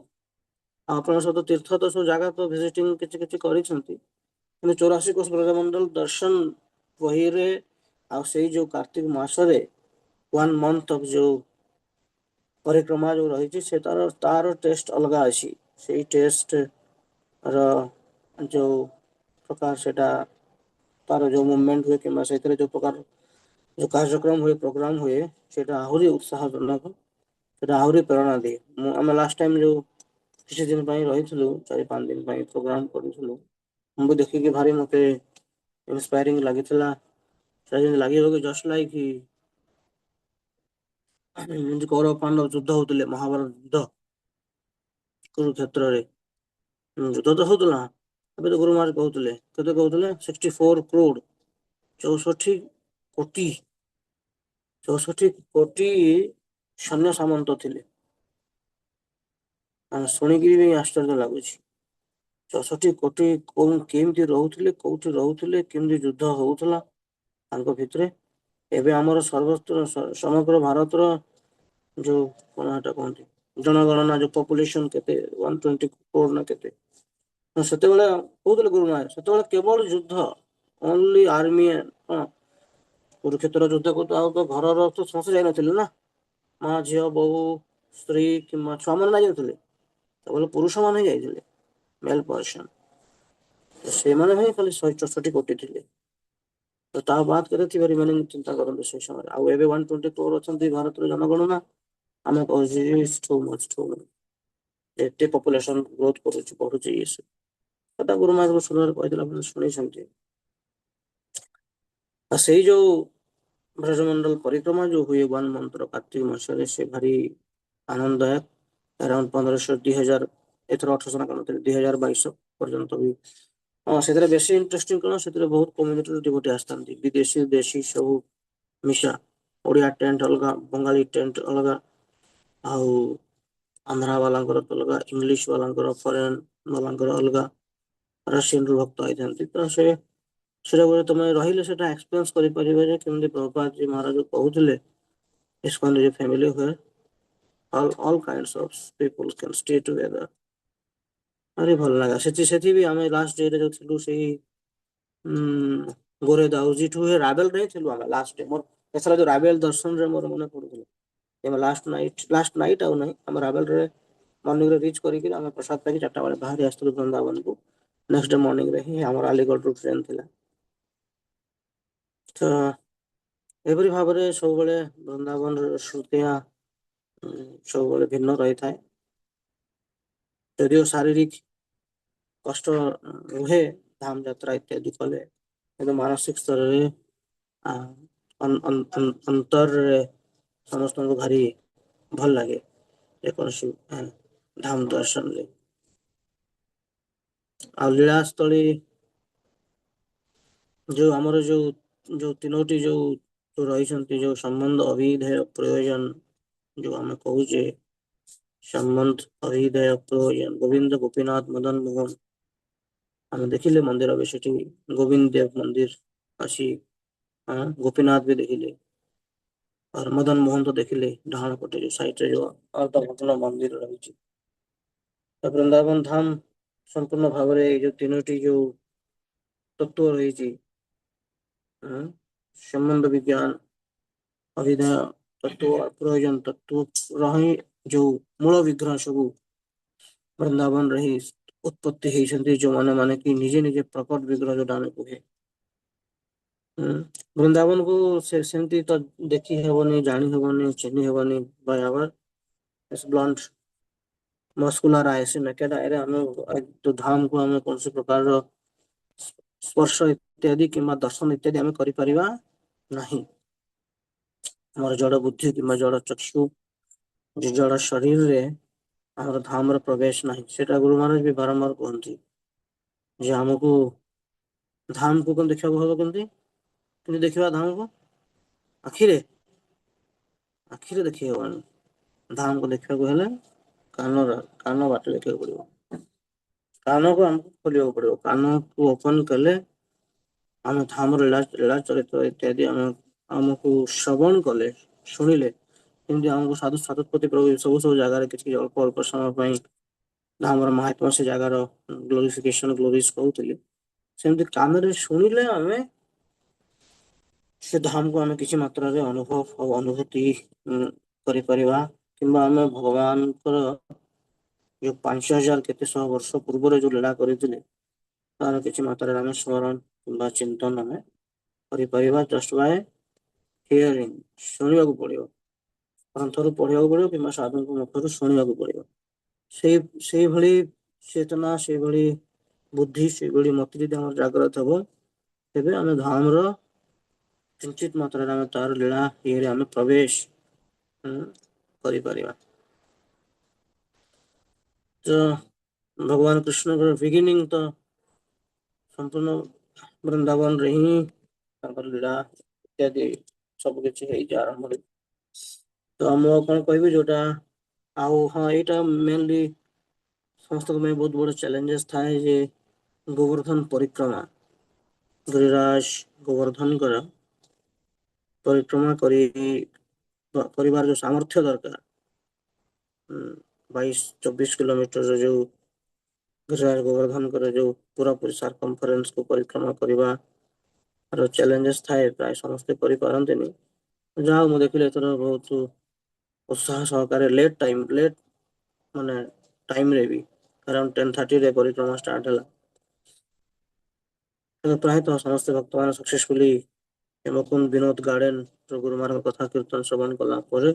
आपण सब तीर्थ तो सब जगह तो विजिटिंग किछि किछि करिसंती, कि 84 कोष ब्रजमंडल दर्शन वही रे आ से जो कार्तिक मास रे 1 मंथ ऑफ जो परिक्रमा जो रही से तार टेस्ट अलग अच्छी, से टेस्ट रो जो प्रकार सेटा तार जो मूवमेंट हुए कि जो प्रकार जो कार्यक्रम हुए प्रोग्राम हुए सेटा आहुरी उत्साहजनक, सेटा आहुरी प्रेरणा दिए। आम लास्ट टाइम जो किसी दिन रही 4-5 दिन प्रोग्राम करूँ, मुझे देखिए भारी मत इंस्पायरिंग लगी, लगे जस्ट लाइक कौरव पांडव युद्ध होते महाभारत युद्ध कुरुक्षेत्र रे युद्ध तो होता, अभी तो गुरु महाराज कहते 64 करोड़ 64 କୋଟି 64 କୋଟି ସୈନ୍ୟ ସାମନ୍ତ ଥିଲେ। ଶୁଣିକିରି ବି ଆଶ୍ଚର୍ଯ୍ୟ ଲାଗୁଛି। 64 କୋଟି କେମିତି ରହୁଥିଲେ, କୋଉଠି ରହୁଥିଲେ, କେମିତି ଯୁଦ୍ଧ ହଉଥିଲା ତାଙ୍କ ଭିତରେ। ଏବେ ଆମର ସମଗ୍ର ଭାରତର ଯୋଉ କଣ ଏଟା କୁହନ୍ତି ଜନଗଣନା, ଯୋଉ ପପୁଲେସନ କେତେ 124 ନା କେତେ, ସେତେବେଳେ କହୁଥିଲେ ଗୁରୁମା, ସେତେବେଳେ କେବଳ ଯୁଦ୍ଧ, ଓନ୍ଲି ଆର୍ମି। ହଁ, କୁରୁକ୍ଷେତ୍ର ଯୁଦ୍ଧକୁ ତ ଆଉ ତ ଘରର ତ ସମସ୍ତେ ଯାଇନଥିଲେ ନା, ମା ଝିଅ ବୋହୂ ସ୍ତ୍ରୀ କିମ୍ବା ଛୁଆମାନେ ଯାଇନଥିଲେ, କେବଳ ପୁରୁଷ ମାନେ ଯାଇଥିଲେ, ମେଲ୍ ପର୍ସନ। ସେମାନେ ହିଁ ଖାଲି 64 କୋଟି ଥିଲେ। ତ ତା ବାଦ କେତେ ଥିବେ ରିମେନିଂ ଚିନ୍ତା କରନ୍ତୁ ସେଇ ସମୟରେ। ଆଉ ଏବେ 124 ଅଛନ୍ତି ଭାରତର ଜନଗଣନା। ଆମେ କହୁଛୁ ଏତେ ପପୁଲେସନ ଗ୍ରୋଥ କରୁଛି, ବଢୁଛି, ଇଏ ସେଟା ଗୁରୁମା ଶୁଣିବାର କହିଥିଲା, ଆପଣ ଶୁଣିଛନ୍ତି। ଆଉ ସେଇ ଯୋଉ ବ୍ରଜମଣ୍ଡଳ ପରିକ୍ରମା ଯୋଉ ହୁଏ 1 ମନ୍ଥର କାର୍ତ୍ତିକ ମାସରେ, ସେ ଭାରି ଆନନ୍ଦଦାୟକ। ଆରାଉଣ୍ଡ 1500 2000, ଏଥର 1800 ନା କଣ, 2022 ପର୍ଯ୍ୟନ୍ତ ବି। ହଁ, ସେଥିରେ ବେଶୀ ଇଣ୍ଟରେଷ୍ଟିଂ କଣ, ସେଥିରେ ବହୁତ କମ୍ୟୁନିଟିର ଡିଭୋଟି ଆସିଥାନ୍ତି, ବିଦେଶୀ ଦେଶୀ ସବୁ ମିଶା। ଓଡ଼ିଆ ଟେଣ୍ଟ ଅଲଗା, ବଙ୍ଗାଳୀ ଟେଣ୍ଟ ଅଲଗା, ଆଉ ଆନ୍ଧ୍ରା ବାଲାଙ୍କର ଅଲଗା, ଇଂଲିଶ ବାଲାଙ୍କର, ଫରେନ ବାଲାଙ୍କର ଅଲଗା, ରସିଆନ ରୁ ଭକ୍ତ ହେଇଥାନ୍ତି। ତ ସେଟା ତମେ ରହିଲେ ସେଟା ଏକ୍ସପିରିଏନ୍ସ କରିପାରିବେ ଯେ କେମିତି ପ୍ରଭୁପାଦ ଜୀ ମହାରାଜ କହୁଥିଲେ, ISKCON is a family where all kinds of people can stay together। ଆରେ ଭଲ ଲାଗା ସେଠି ବି ଆମେ ଲାଷ୍ଟ ଡେରେ ଯୋଉ ଥିଲୁ ସେଇ ଗୋରେ ଦାଉଜିଠୁ ରାବେଲ ରେ ଥିଲୁ ଆମେ ଲାଷ୍ଟ ଡେ। ମୋର ଏଥର ଯୋଉ ରାବେଲ ଦର୍ଶନରେ ମୋର ମନେ ପଡୁଥିଲା, ଲାଷ୍ଟ ନାଇଟ୍ ଆଉ ନାହିଁ, ଆମେ ରାବେଲରେ ମର୍ଣ୍ଣିଂରେ ରିଚ୍ କରିକି ଆମେ ପ୍ରସାଦ ପାଇକି 4ଟା ବେଳେ ବାହାରି ଆସିଥିଲୁ ବୃନ୍ଦାବନକୁ। ନେକ୍ସଟ ଡେ ମର୍ଣ୍ଣିଂରେ ହିଁ ଆମର ଆଲିଗଡ଼ରୁ ଟ୍ରେନ୍ ଥିଲା। ତ ଏପରି ଭାବରେ ସବୁବେଳେ ବୃନ୍ଦାବନର ସ୍ମୃତିଆ ସବୁବେଳେ ଭିନ୍ନ ରହିଥାଏ। ଯଦିଓ ଶାରୀରିକ କଷ୍ଟ ରୁହେ ଧାମ ଯାତ୍ରା ଇତ୍ୟାଦି କଲେ, କିନ୍ତୁ ମାନସିକ ସ୍ତରରେ ଅନ୍ତରରେ ସମସ୍ତଙ୍କୁ ଭାରି ଭଲ ଲାଗେ ଯେକୌଣସି ଧାମ ଦର୍ଶନରେ। ଆଉ ଲୀଳାସ୍ଥଳୀ ଯୋଉ ଆମର ଯୋଉ ତିନୋଟି ଯୋଉ ରହିଛନ୍ତି, ଯୋଉ ସମ୍ବନ୍ଧ ଅଭିଧେୟ ପ୍ରୟୋଜନ, ଯୋଉ ଆମେ କହୁଛେ ସମ୍ବନ୍ଧ ଅଭିଧେୟ ପ୍ରୟୋଜନ, ଗୋବିନ୍ଦ ଗୋପୀନାଥ ମଦନ ମୋହନ। ଆମେ ଦେଖିଲେ ମନ୍ଦିର ବି ସେଠି ଗୋବିନ୍ଦ ଦେବ ମନ୍ଦିର ଅଛି, ଗୋପୀନାଥ ବି ଦେଖିଲେ, और मदन मोहन तो देखिले ଡାହାଣ ପଟେ ଯୋଉ ସାଇଡରେ ଯୋଉ ଅର୍ଦ୍ଧଭଗ୍ନ ମନ୍ଦିର ରହିଛି। ବୃନ୍ଦାବନ ଧାମ ସମ୍ପୂର୍ଣ୍ଣ ଭାବରେ ଏଇ ଯୋଉ ତିନୋଟି ଯୋଉ ତତ୍ଵ ରହିଛି, ସମ୍ବନ୍ଧ ବିଜ୍ଞାନ, ଅଭିଧେୟ ତତ୍ଵ, ପ୍ରୟୋଜନ ତତ୍ଵ ରହି ଯୋଉ ମୂଳ ବିଗ୍ରହ ସବୁ ବୃନ୍ଦାବନରେ ହିଁ ଉତ୍ପତ୍ତି ହେଇଛନ୍ତି, ଯୋଉମାନେ ମାନେ କି ନିଜେ ନିଜେ ପ୍ରକଟ ବିଗ୍ରହ ଯୋଉଟା ଆମେ କୁହେ। ବୃନ୍ଦାବନକୁ ସେମିତି ତ ଦେଖି ହେବନି, ଜାଣି ହେବନି, ଚିହ୍ନି ହେବନି Bai hour blunt muscular I ସେ ନାକେଡ ଆମେ ଧାମ କୁ ଆମେ କୌଣସି ପ୍ରକାରର ସ୍ପର୍ଶ ଇତ୍ୟାଦି କିମ୍ବା ଦର୍ଶନ ଇତ୍ୟାଦି ଆମେ କରିପାରିବା ନାହିଁ। ଆମର ଜଡ ବୁଦ୍ଧି କିମ୍ବା ଜଡ ଚକ୍ଷୁ ଜଡ ଶରୀରରେ ଆମର ଧାମର ପ୍ରବେଶ ନାହିଁ। ସେଟା ଗୁରୁ ମାନବ ବି ବାରମ୍ବାର କୁହନ୍ତି ଯେ ଆମକୁ ଧାମକୁ କଣ ଦେଖିବାକୁ ହବ, କେମିତି ଦେଖିବା ଧାମକୁ? ଆଖିରେ ଦେଖି ହବନି। ଧାମକୁ ଦେଖିବାକୁ ହେଲେ କାନ ବାଟେ ଦେଖିବାକୁ ପଡିବ। କାନକୁ ଆମକୁ ଖୋଲିବାକୁ ପଡିବ। କାନକୁ ଓପନ କଲେ ଆମେ ଧାମର ଲୀଳା ଚରିତ୍ର ଇତ୍ୟାଦି ଆମକୁ ଶ୍ରବଣ କଲେ, ଶୁଣିଲେ, ଯେମିତି ଆମକୁ ସାଧୁ ସାଧୁପତି ପ୍ରଭୁ ସବୁ ଜାଗାରେ କିଛି ଅଳ୍ପ ଅଳ୍ପ ସମୟ ପାଇଁ ଆମର ମହାତ୍ମା ସେ ଜାଗାର ଗ୍ଲୋରିଫିକେସନ ଗ୍ଲୋରିଜ କହୁଥିଲେ, ସେମିତି କାନରେ ଶୁଣିଲେ ଆମେ ସେ ଧାମକୁ ଆମେ କିଛି ମାତ୍ରାରେ ଅନୁଭବ ଆଉ ଅନୁଭୂତି କରିପାରିବା। କିମ୍ବା ଆମେ ଭଗବାନଙ୍କର ଯୋଉ 5000 କେତେ ଶହ ବର୍ଷ ପୂର୍ବରେ ଯୋଉ ଲୀଳା କରିଥିଲେ, ତାର କିଛି ମାତ୍ରାରେ ଆମେ ସ୍ମରଣ କିମ୍ବା ଚିନ୍ତନ ଆମେ କରିପାରିବା। ଜଷ୍ଟ ବାୟ ହିୟରିଂ, ଶୁଣିବାକୁ ପଡିବ, ଗ୍ରନ୍ଥରୁ ପଢିବାକୁ ପଡିବ କିମ୍ବା ସାଧୁଙ୍କ ମୁଖରୁ ଶୁଣିବାକୁ ପଡିବ। ସେଇଭଳି ଚେତନା, ସେଇଭଳି ବୁଦ୍ଧି, ସେଇଭଳି ମତି ଯଦି ଆମର ଜାଗ୍ରତ ହବ, ତେବେ ଆମେ ଧାମର କିଞ୍ଚିତ ମାତ୍ରାରେ ଆମେ ତାର ଲୀଳା ଇଏରେ ଆମେ ପ୍ରବେଶ କରିପାରିବା। ତ ଭଗବାନ କୃଷ୍ଣଙ୍କର ବିଗିନିଂ ତ ସମ୍ପୂର୍ଣ୍ଣ ବୃନ୍ଦାବନରେ ହିଁ ତାଙ୍କର ଲୀଳା ଇତ୍ୟାଦି ସବୁ କିଛି ହେଇଛି ଆରମ୍ଭରେ। ତ ମୁଁ ଆଉ କଣ କହିବି ଯୋଉଟା, ଆଉ ହଁ ଏଇଟା ମେନଲି ସମସ୍ତଙ୍କ ପାଇଁ ବହୁତ ବଡ ଚ୍ୟାଲେଞ୍ଜେସ୍ ଥାଏ ଯେ ଗୋବର୍ଦ୍ଧନ ପରିକ୍ରମା, ଗିରିରାଜ ଗୋବର୍ଦ୍ଧନଙ୍କର ପରିକ୍ରମା କରିବାର ଯୋଉ ସାମର୍ଥ୍ୟ ଦରକାର, 22-24 କିଲୋମିଟର ଯୋଉ ଗିରିରାଜ ଗୋବର୍ଦ୍ଧନଙ୍କର ଯୋଉ ପୁରାପୁରି ସାର୍କମଫରେନ୍ସକୁ ପରିକ୍ରମା କରିବା ଚ୍ୟାଲେଞ୍ଜେସ୍ ଥାଏ, ପ୍ରାୟ ସମସ୍ତେ କରିପାରନ୍ତିନି। ଯାହା ହଉ ମୁଁ ଦେଖିଲି ଏଥର ବହୁତ ଉତ୍ସାହ ସହକାରେ ଲେଟ୍ ମାନେ ଟାଇମରେ ବି ଆରାଉଣ୍ଡ 10:30ରେ ପରିକ୍ରମା ଷ୍ଟାର୍ଟ ହେଲା। ପ୍ରାୟତଃ ସମସ୍ତେ ଭକ୍ତମାନେ ସକ୍ସେସଫୁଲି ହେମକୁଣ୍ଡ ବିନୋଦ ଗାର୍ଡେନ ଗୁରୁମାର କଥା କୀର୍ତ୍ତନ ଶ୍ରବଣ କଲା ପରେ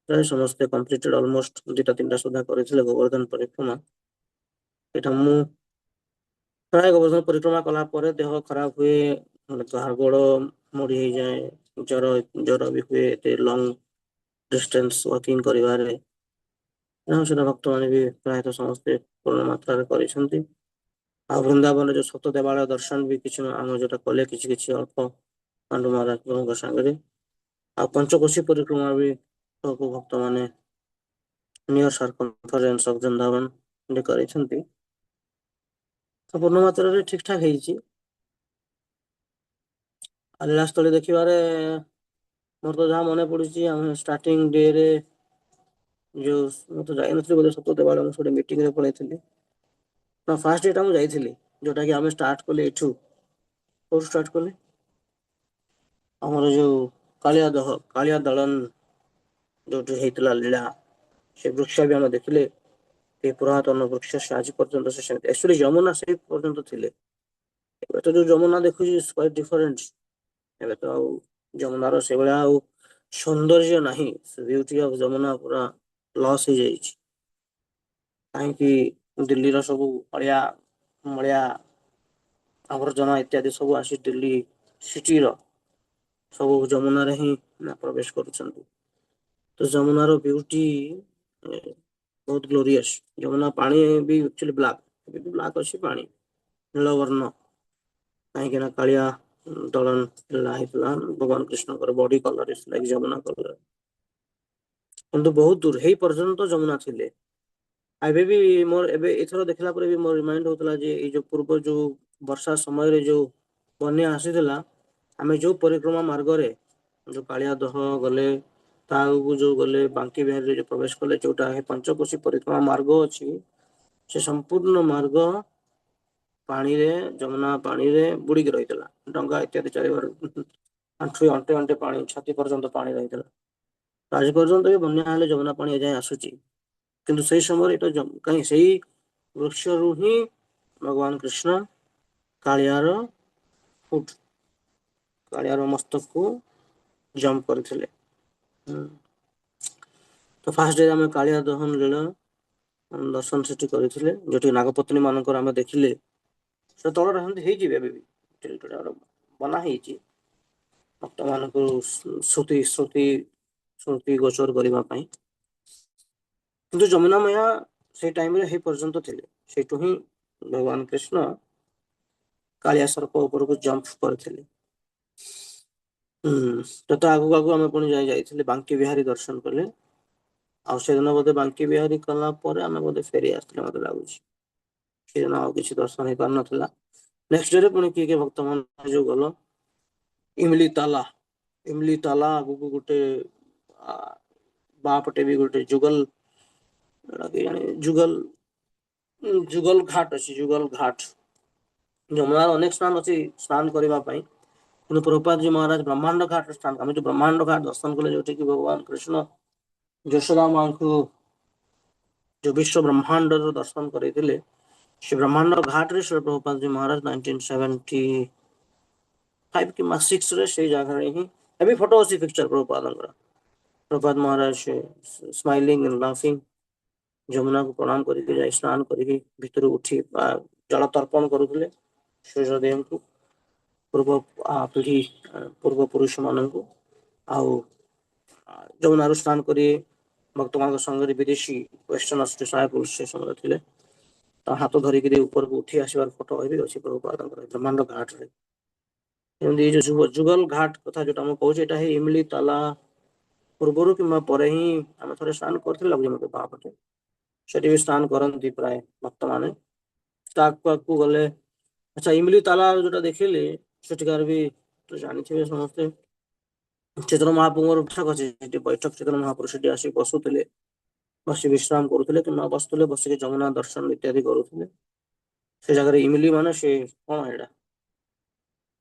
ପ୍ରାୟ ସମସ୍ତେ କମ୍ପ୍ଲିଟେଡ ଅଲମୋଷ୍ଟ 2ଟା-3ଟା ସୁଦ୍ଧା କରିଥିଲେ ଗୋବର୍ଦ୍ଧନ ପରିକ୍ରମା। ଏଇଟା ମୁଁ ପ୍ରାୟ ଗୋବର୍ଦ୍ଧନ ପରିକ୍ରମା କଲା ପରେ ଦେହ ଖରାପ ହୁଏ, କାହାର ଗୋଡ ମୋଡି ହେଇଯାଏ, ଜ୍ୱର ବି ହୁଏ ଏତେ ଲଙ୍ଗ ଡିଷ୍ଟାନ୍ସ ୱାକିଂ କରିବାରେ। ସେଟା ଭକ୍ତମାନେ ବି ପ୍ରାୟତଃ ସମସ୍ତେ ପୂର୍ଣ୍ଣ ମାତ୍ରାରେ କରିଛନ୍ତି। ଆଉ ବୃନ୍ଦାବନରେ ଯୋଉ ସତ ଦେବାଳୟ ଦର୍ଶନ ବି କିଛି ଆମ ଯୋଉଟା କଲେ କିଛି କିଛି ଅଳ୍ପ ପାଣ୍ଡୁ ମହାରାଜଙ୍କ ସାଙ୍ଗରେ, ଆଉ ପଞ୍ଚକୋଶୀ ପରିକ୍ରମା ବି ସବୁ ଭକ୍ତମାନେ ନିୟର ସର୍କମଫରେନ୍ସ ଅଫ ବୃନ୍ଦାବନ କରିଛନ୍ତି। ତ ପୂର୍ଣ୍ଣ ମାତ୍ରାରେ ଠିକ ଠାକ ହେଇଛି। ଆଉ ଲୀଳାସ୍ଥଳୀ ଦେଖିବାରେ ମୋର ତ ଯାହା ମନେ ପଡୁଛି, ଆମେ ଷ୍ଟାର୍ଟିଂ ଡେରେ ଯୋଉ ମୁଁ ତ ଯାଇନଥିଲି ବୋଧେ ସତ ଦେବାଳୟ, ମୁଁ ଗୋଟେ ମିଟିଂରେ ପଳେଇଥିଲି। ନା ଫାଷ୍ଟ ଡେଟା ମୁଁ ଯାଇଥିଲି, ଯୋଉଟା କି ଆମେ ଷ୍ଟାର୍ଟ କଲେ ଏଠୁ, କୋଉଠୁ ଷ୍ଟାର୍ଟ କଲେ ଆମର ଯୋଉ କାଳିଆ ଦଳନ ଯୋଉଠି ହେଇଥିଲା ଲୀଳା, ସେ ବୃକ୍ଷ ବି ଆମେ ଦେଖିଲେ। ଏ ପୁରାତନ ବୃକ୍ଷ ସେ ଆଜି ପର୍ଯ୍ୟନ୍ତ ସେ ସେମିତି, ଆକ୍ଚୁଆଲି ଯମୁନା ସେଇ ପର୍ଯ୍ୟନ୍ତ ଥିଲେ। ଏବେ ତ ଯୋଉ ଯମୁନା ଦେଖୁଛି କ୍ୱାଇଟ ଡିଫରେଣ୍ଟ। ଏବେ ତ ଆଉ ଯମୁନାର ସେଇଭଳିଆ ଆଉ ସୌନ୍ଦର୍ଯ୍ୟ ନାହିଁ, ସେ ବିୟୁଟି ଅଫ ଯମୁନା ପୁରା ଲସ୍ ହେଇଯାଇଛି। କାହିଁକି ଦିଲ୍ଲୀର ସବୁ ଅଳିଆ ମଳିଆ ଆବର୍ଜନା ଇତ୍ୟାଦି ସବୁ ଆସି ଦିଲ୍ଲୀ ସିଟିର ସବୁ ଯମୁନାରେ ହିଁ ପ୍ରବେଶ କରୁଛନ୍ତି। ତ ଯମୁନାର ବିୟୁଟି ବହୁତ ଗ୍ଲୋରିୟସ୍। ଯମୁନା ପାଣି ବି ଆକ୍ଚୁଆଲି ବ୍ଲାକ୍ ଅଛି ପାଣି ନୀଳବର୍ଣ୍ଣ, କାହିଁକି ନା କାଳିଆ ଦଳନ ଲୀଳା ହେଇଥିଲା, ଭଗବାନ କୃଷ୍ଣଙ୍କର ବଡି କଲର ଯମୁନା କଲର। କିନ୍ତୁ ବହୁତ ଦୂର ହେଇ ପର୍ଯ୍ୟନ୍ତ ଯମୁନା ଥିଲେ। ଏବେ ବି ମୋର ଏବେ ଏଥର ଦେଖିଲା ପରେ ବି ମୋର ରିମାଇଣ୍ଡ ହଉଥିଲା ଯେ ଏଇ ଯୋଉ ପୂର୍ବ ଯୋଉ ବର୍ଷା ସମୟରେ ଯୋଉ ବନ୍ୟା ଆସିଥିଲା, ଆମେ ଯୋଉ ପରିକ୍ରମା ମାର୍ଗରେ ଯୋଉ କାଳିଆ ଦହ ଗଲେ, ତା ଆଗକୁ ଯୋଉ ଗଲେ ବାଙ୍କି ବିହାରୀରେ ଯୋଉ ପ୍ରବେଶ କଲେ, ଯୋଉଟା ପଞ୍ଚକୋଶୀ ପରିକ୍ରମା ମାର୍ଗ ଅଛି, ସେ ସମ୍ପୂର୍ଣ୍ଣ ମାର୍ଗ ପାଣିରେ ଯମୁନା ପାଣିରେ ବୁଡିକି ରହିଥିଲା। ଡଙ୍ଗା ଇତ୍ୟାଦି ଚାଲିବାରୁ ଅଣ୍ଟେ ଅଣ୍ଟେ ପାଣି ଛାତି ପର୍ଯ୍ୟନ୍ତ ପାଣି ରହିଥିଲା। ଆଜି ପର୍ଯ୍ୟନ୍ତ ବି ବନ୍ୟା ହେଲେ ଯମୁନା ପାଣି ଏଯାଏଁ ଆସୁଛି। କିନ୍ତୁ ସେଇ ସମୟରେ ଏଇଟା କାହିଁ ସେଇ ବୃକ୍ଷରୁ ହିଁ ଭଗବାନ କୃଷ୍ଣ କାଳିଆର କାଳିଆର ମସ୍ତକକୁ ଜମ୍ପ କରିଥିଲେ। ତ ଫାଷ୍ଟ ଆମେ କାଳିଆ ଦହନ ଲୀଳା ଦର୍ଶନ ସେଠି କରିଥିଲେ, ଯୋଉଠି ନାଗପତ୍ନୀ ମାନଙ୍କର ଆମେ ଦେଖିଲେ ସେ ତଳରେ ସେମିତି ହେଇଯିବେ ଏବେ ବି ବନା ହେଇଛି। ଭକ୍ତମାନଙ୍କୁ ଶ୍ରୁତି ଗୋଚର କରିବା ପାଇଁ। କିନ୍ତୁ ଯମୁନା ମୟା ସେଇ ଟାଇମରେ ହେଇ ପର୍ଯ୍ୟନ୍ତ ଥିଲେ, ସେଇଠୁ ହିଁ ଭଗବାନ କୃଷ୍ଣ କାଳିଆ ସର୍ପ ଉପରକୁ ଜମ୍ପ କରିଥିଲେ। ତ ଆଗକୁ ଆଗକୁ ଆମେ ପୁଣି ଯାଇଥିଲେ ବାଙ୍କି ବିହାରୀ ଦର୍ଶନ କଲେ। ଆଉ ସେଦିନ ବୋଧେ ବାଙ୍କି ବିହାରୀ କଲା ପରେ ଆମେ ବୋଧେ ଫେରି ଆସିଥିଲେ ମତେ ଲାଗୁଛି। ସେଦିନ ଆଉ କିଛି ଦର୍ଶନ ହେଇ ପାରିନଥିଲା। ନେକ୍ସଟ ଡେରେ ପୁଣି କିଏ ଭକ୍ତ ମାନ ଯୋଉ ଗଲ ଇମଲି ତାଲା ଆଗକୁ ଗୋଟେ ଆ ବାଁ ପଟେ ବି ଗୋଟେ ଯୁଗଲ ଘାଟ ଅଛି, ଯୁଗଲ ଘାଟ। ଯମୁନାର ଅନେକ ସ୍ଥାନ ଅଛି ସ୍ନାନ କରିବା ପାଇଁ। କିନ୍ତୁ ପ୍ରଭୁପାଦ ଜୀ ମହାରାଜ ବ୍ରହ୍ମାଣ୍ଡ ଘାଟରେ ସ୍ଥାନ, ଆମେ ଯୋଉ ବ୍ରହ୍ମାଣ୍ଡ ଘାଟ ଦର୍ଶନ କଲେ, ଯୋଉଠି କି ଭଗବାନ କୃଷ୍ଣ ଯଶୋଦା ମାଙ୍କୁ ଯୋଉ ବିଶ୍ଵ ବ୍ରହ୍ମାଣ୍ଡର ଦର୍ଶନ କରଇଥିଲେ, ସେ ବ୍ରହ୍ମାଣ୍ଡ ଘାଟରେ ଶିଳ ପ୍ରଭୁପାଦ ଜୀ ମହାରାଜ 1975 କିମ୍ବା 6ରେ ସେଇ ଜାଗାରେ ହିଁ ଏବେ ଫଟୋ ଅଛି ପିକଚର ପ୍ରଭୁପାଦଙ୍କର। ପ୍ରଭୁପାଦ ମହାରାଜ ସ୍ମାଇଲିଂ ଆଣ୍ଡ ଲାଫିଂ ଯମୁନାକୁ ପ୍ରଣାମ କରିକି ଯାଇ ସ୍ନାନ କରିକି ଭିତରୁ ଉଠି ବା ଜଳ ତର୍ପଣ କରୁଥିଲେ ସୂର୍ଯ୍ୟଦେବଙ୍କୁ। ପୂର୍ବ ପୁରୁଷ ମାନଙ୍କୁ, ଆଉ ଯମୁନାରୁ ସ୍ନାନ କରି ଭକ୍ତମାନଙ୍କ ସଙ୍ଗରେ ବିଦେଶୀ ସେ ସମୟରେ ଥିଲେ। ତା ହାତ ଧରିକିରି ଉପରକୁ ଉଠି ଆସିବାର ଫଟୋ ବି ଅଛି ପ୍ରଭୁପାଦଙ୍କର ବ୍ରହ୍ମାଣ୍ଡ ଘାଟରେ। ଏମିତି ଏଇ ଯୋଉ ଯୁଗଲ ଘାଟ କଥା ଯୋଉଟା ମୁଁ କହୁଛି, ଏଇଟା ହିଁ ଇମଲି ତାଲା ପୂର୍ବରୁ କିମ୍ବା ପରେ ହିଁ ଆମେ ଥରେ ସ୍ନାନ କରିଥିଲେ ମତେ ବାପଟେ, ସେଠି ବି ସ୍ନାନ କରନ୍ତି ପ୍ରାୟ ଭକ୍ତମାନେ। ତା ଆଗକୁ ଗଲେ, ଆଚ୍ଛା ଇମଲି ତାଲା ଯୋଉଟା ଦେଖିଲି ସେଠିକାର ବି ତ ଜାଣିଥିବେ ସମସ୍ତେ, ଚୈତନ୍ୟ ମହାପ୍ରଭୁଙ୍କର ବୈଠକ ଅଛି ସେଠି, ବୈଠକ ଚୈତନ୍ୟ ମହାପ୍ରଭୁ ସେଠି ଆସି ବସୁଥିଲେ, ବସି ବିଶ୍ରାମ କରୁଥିଲେ, କିମ୍ବା ବସୁଥିଲେ ବସିକି ଯମୁନା ଦର୍ଶନ ଇତ୍ୟାଦି କରୁଥିଲେ। ସେ ଜାଗାରେ ଇମିଲି ମାନେ ସେ କଣ ଏଇଟା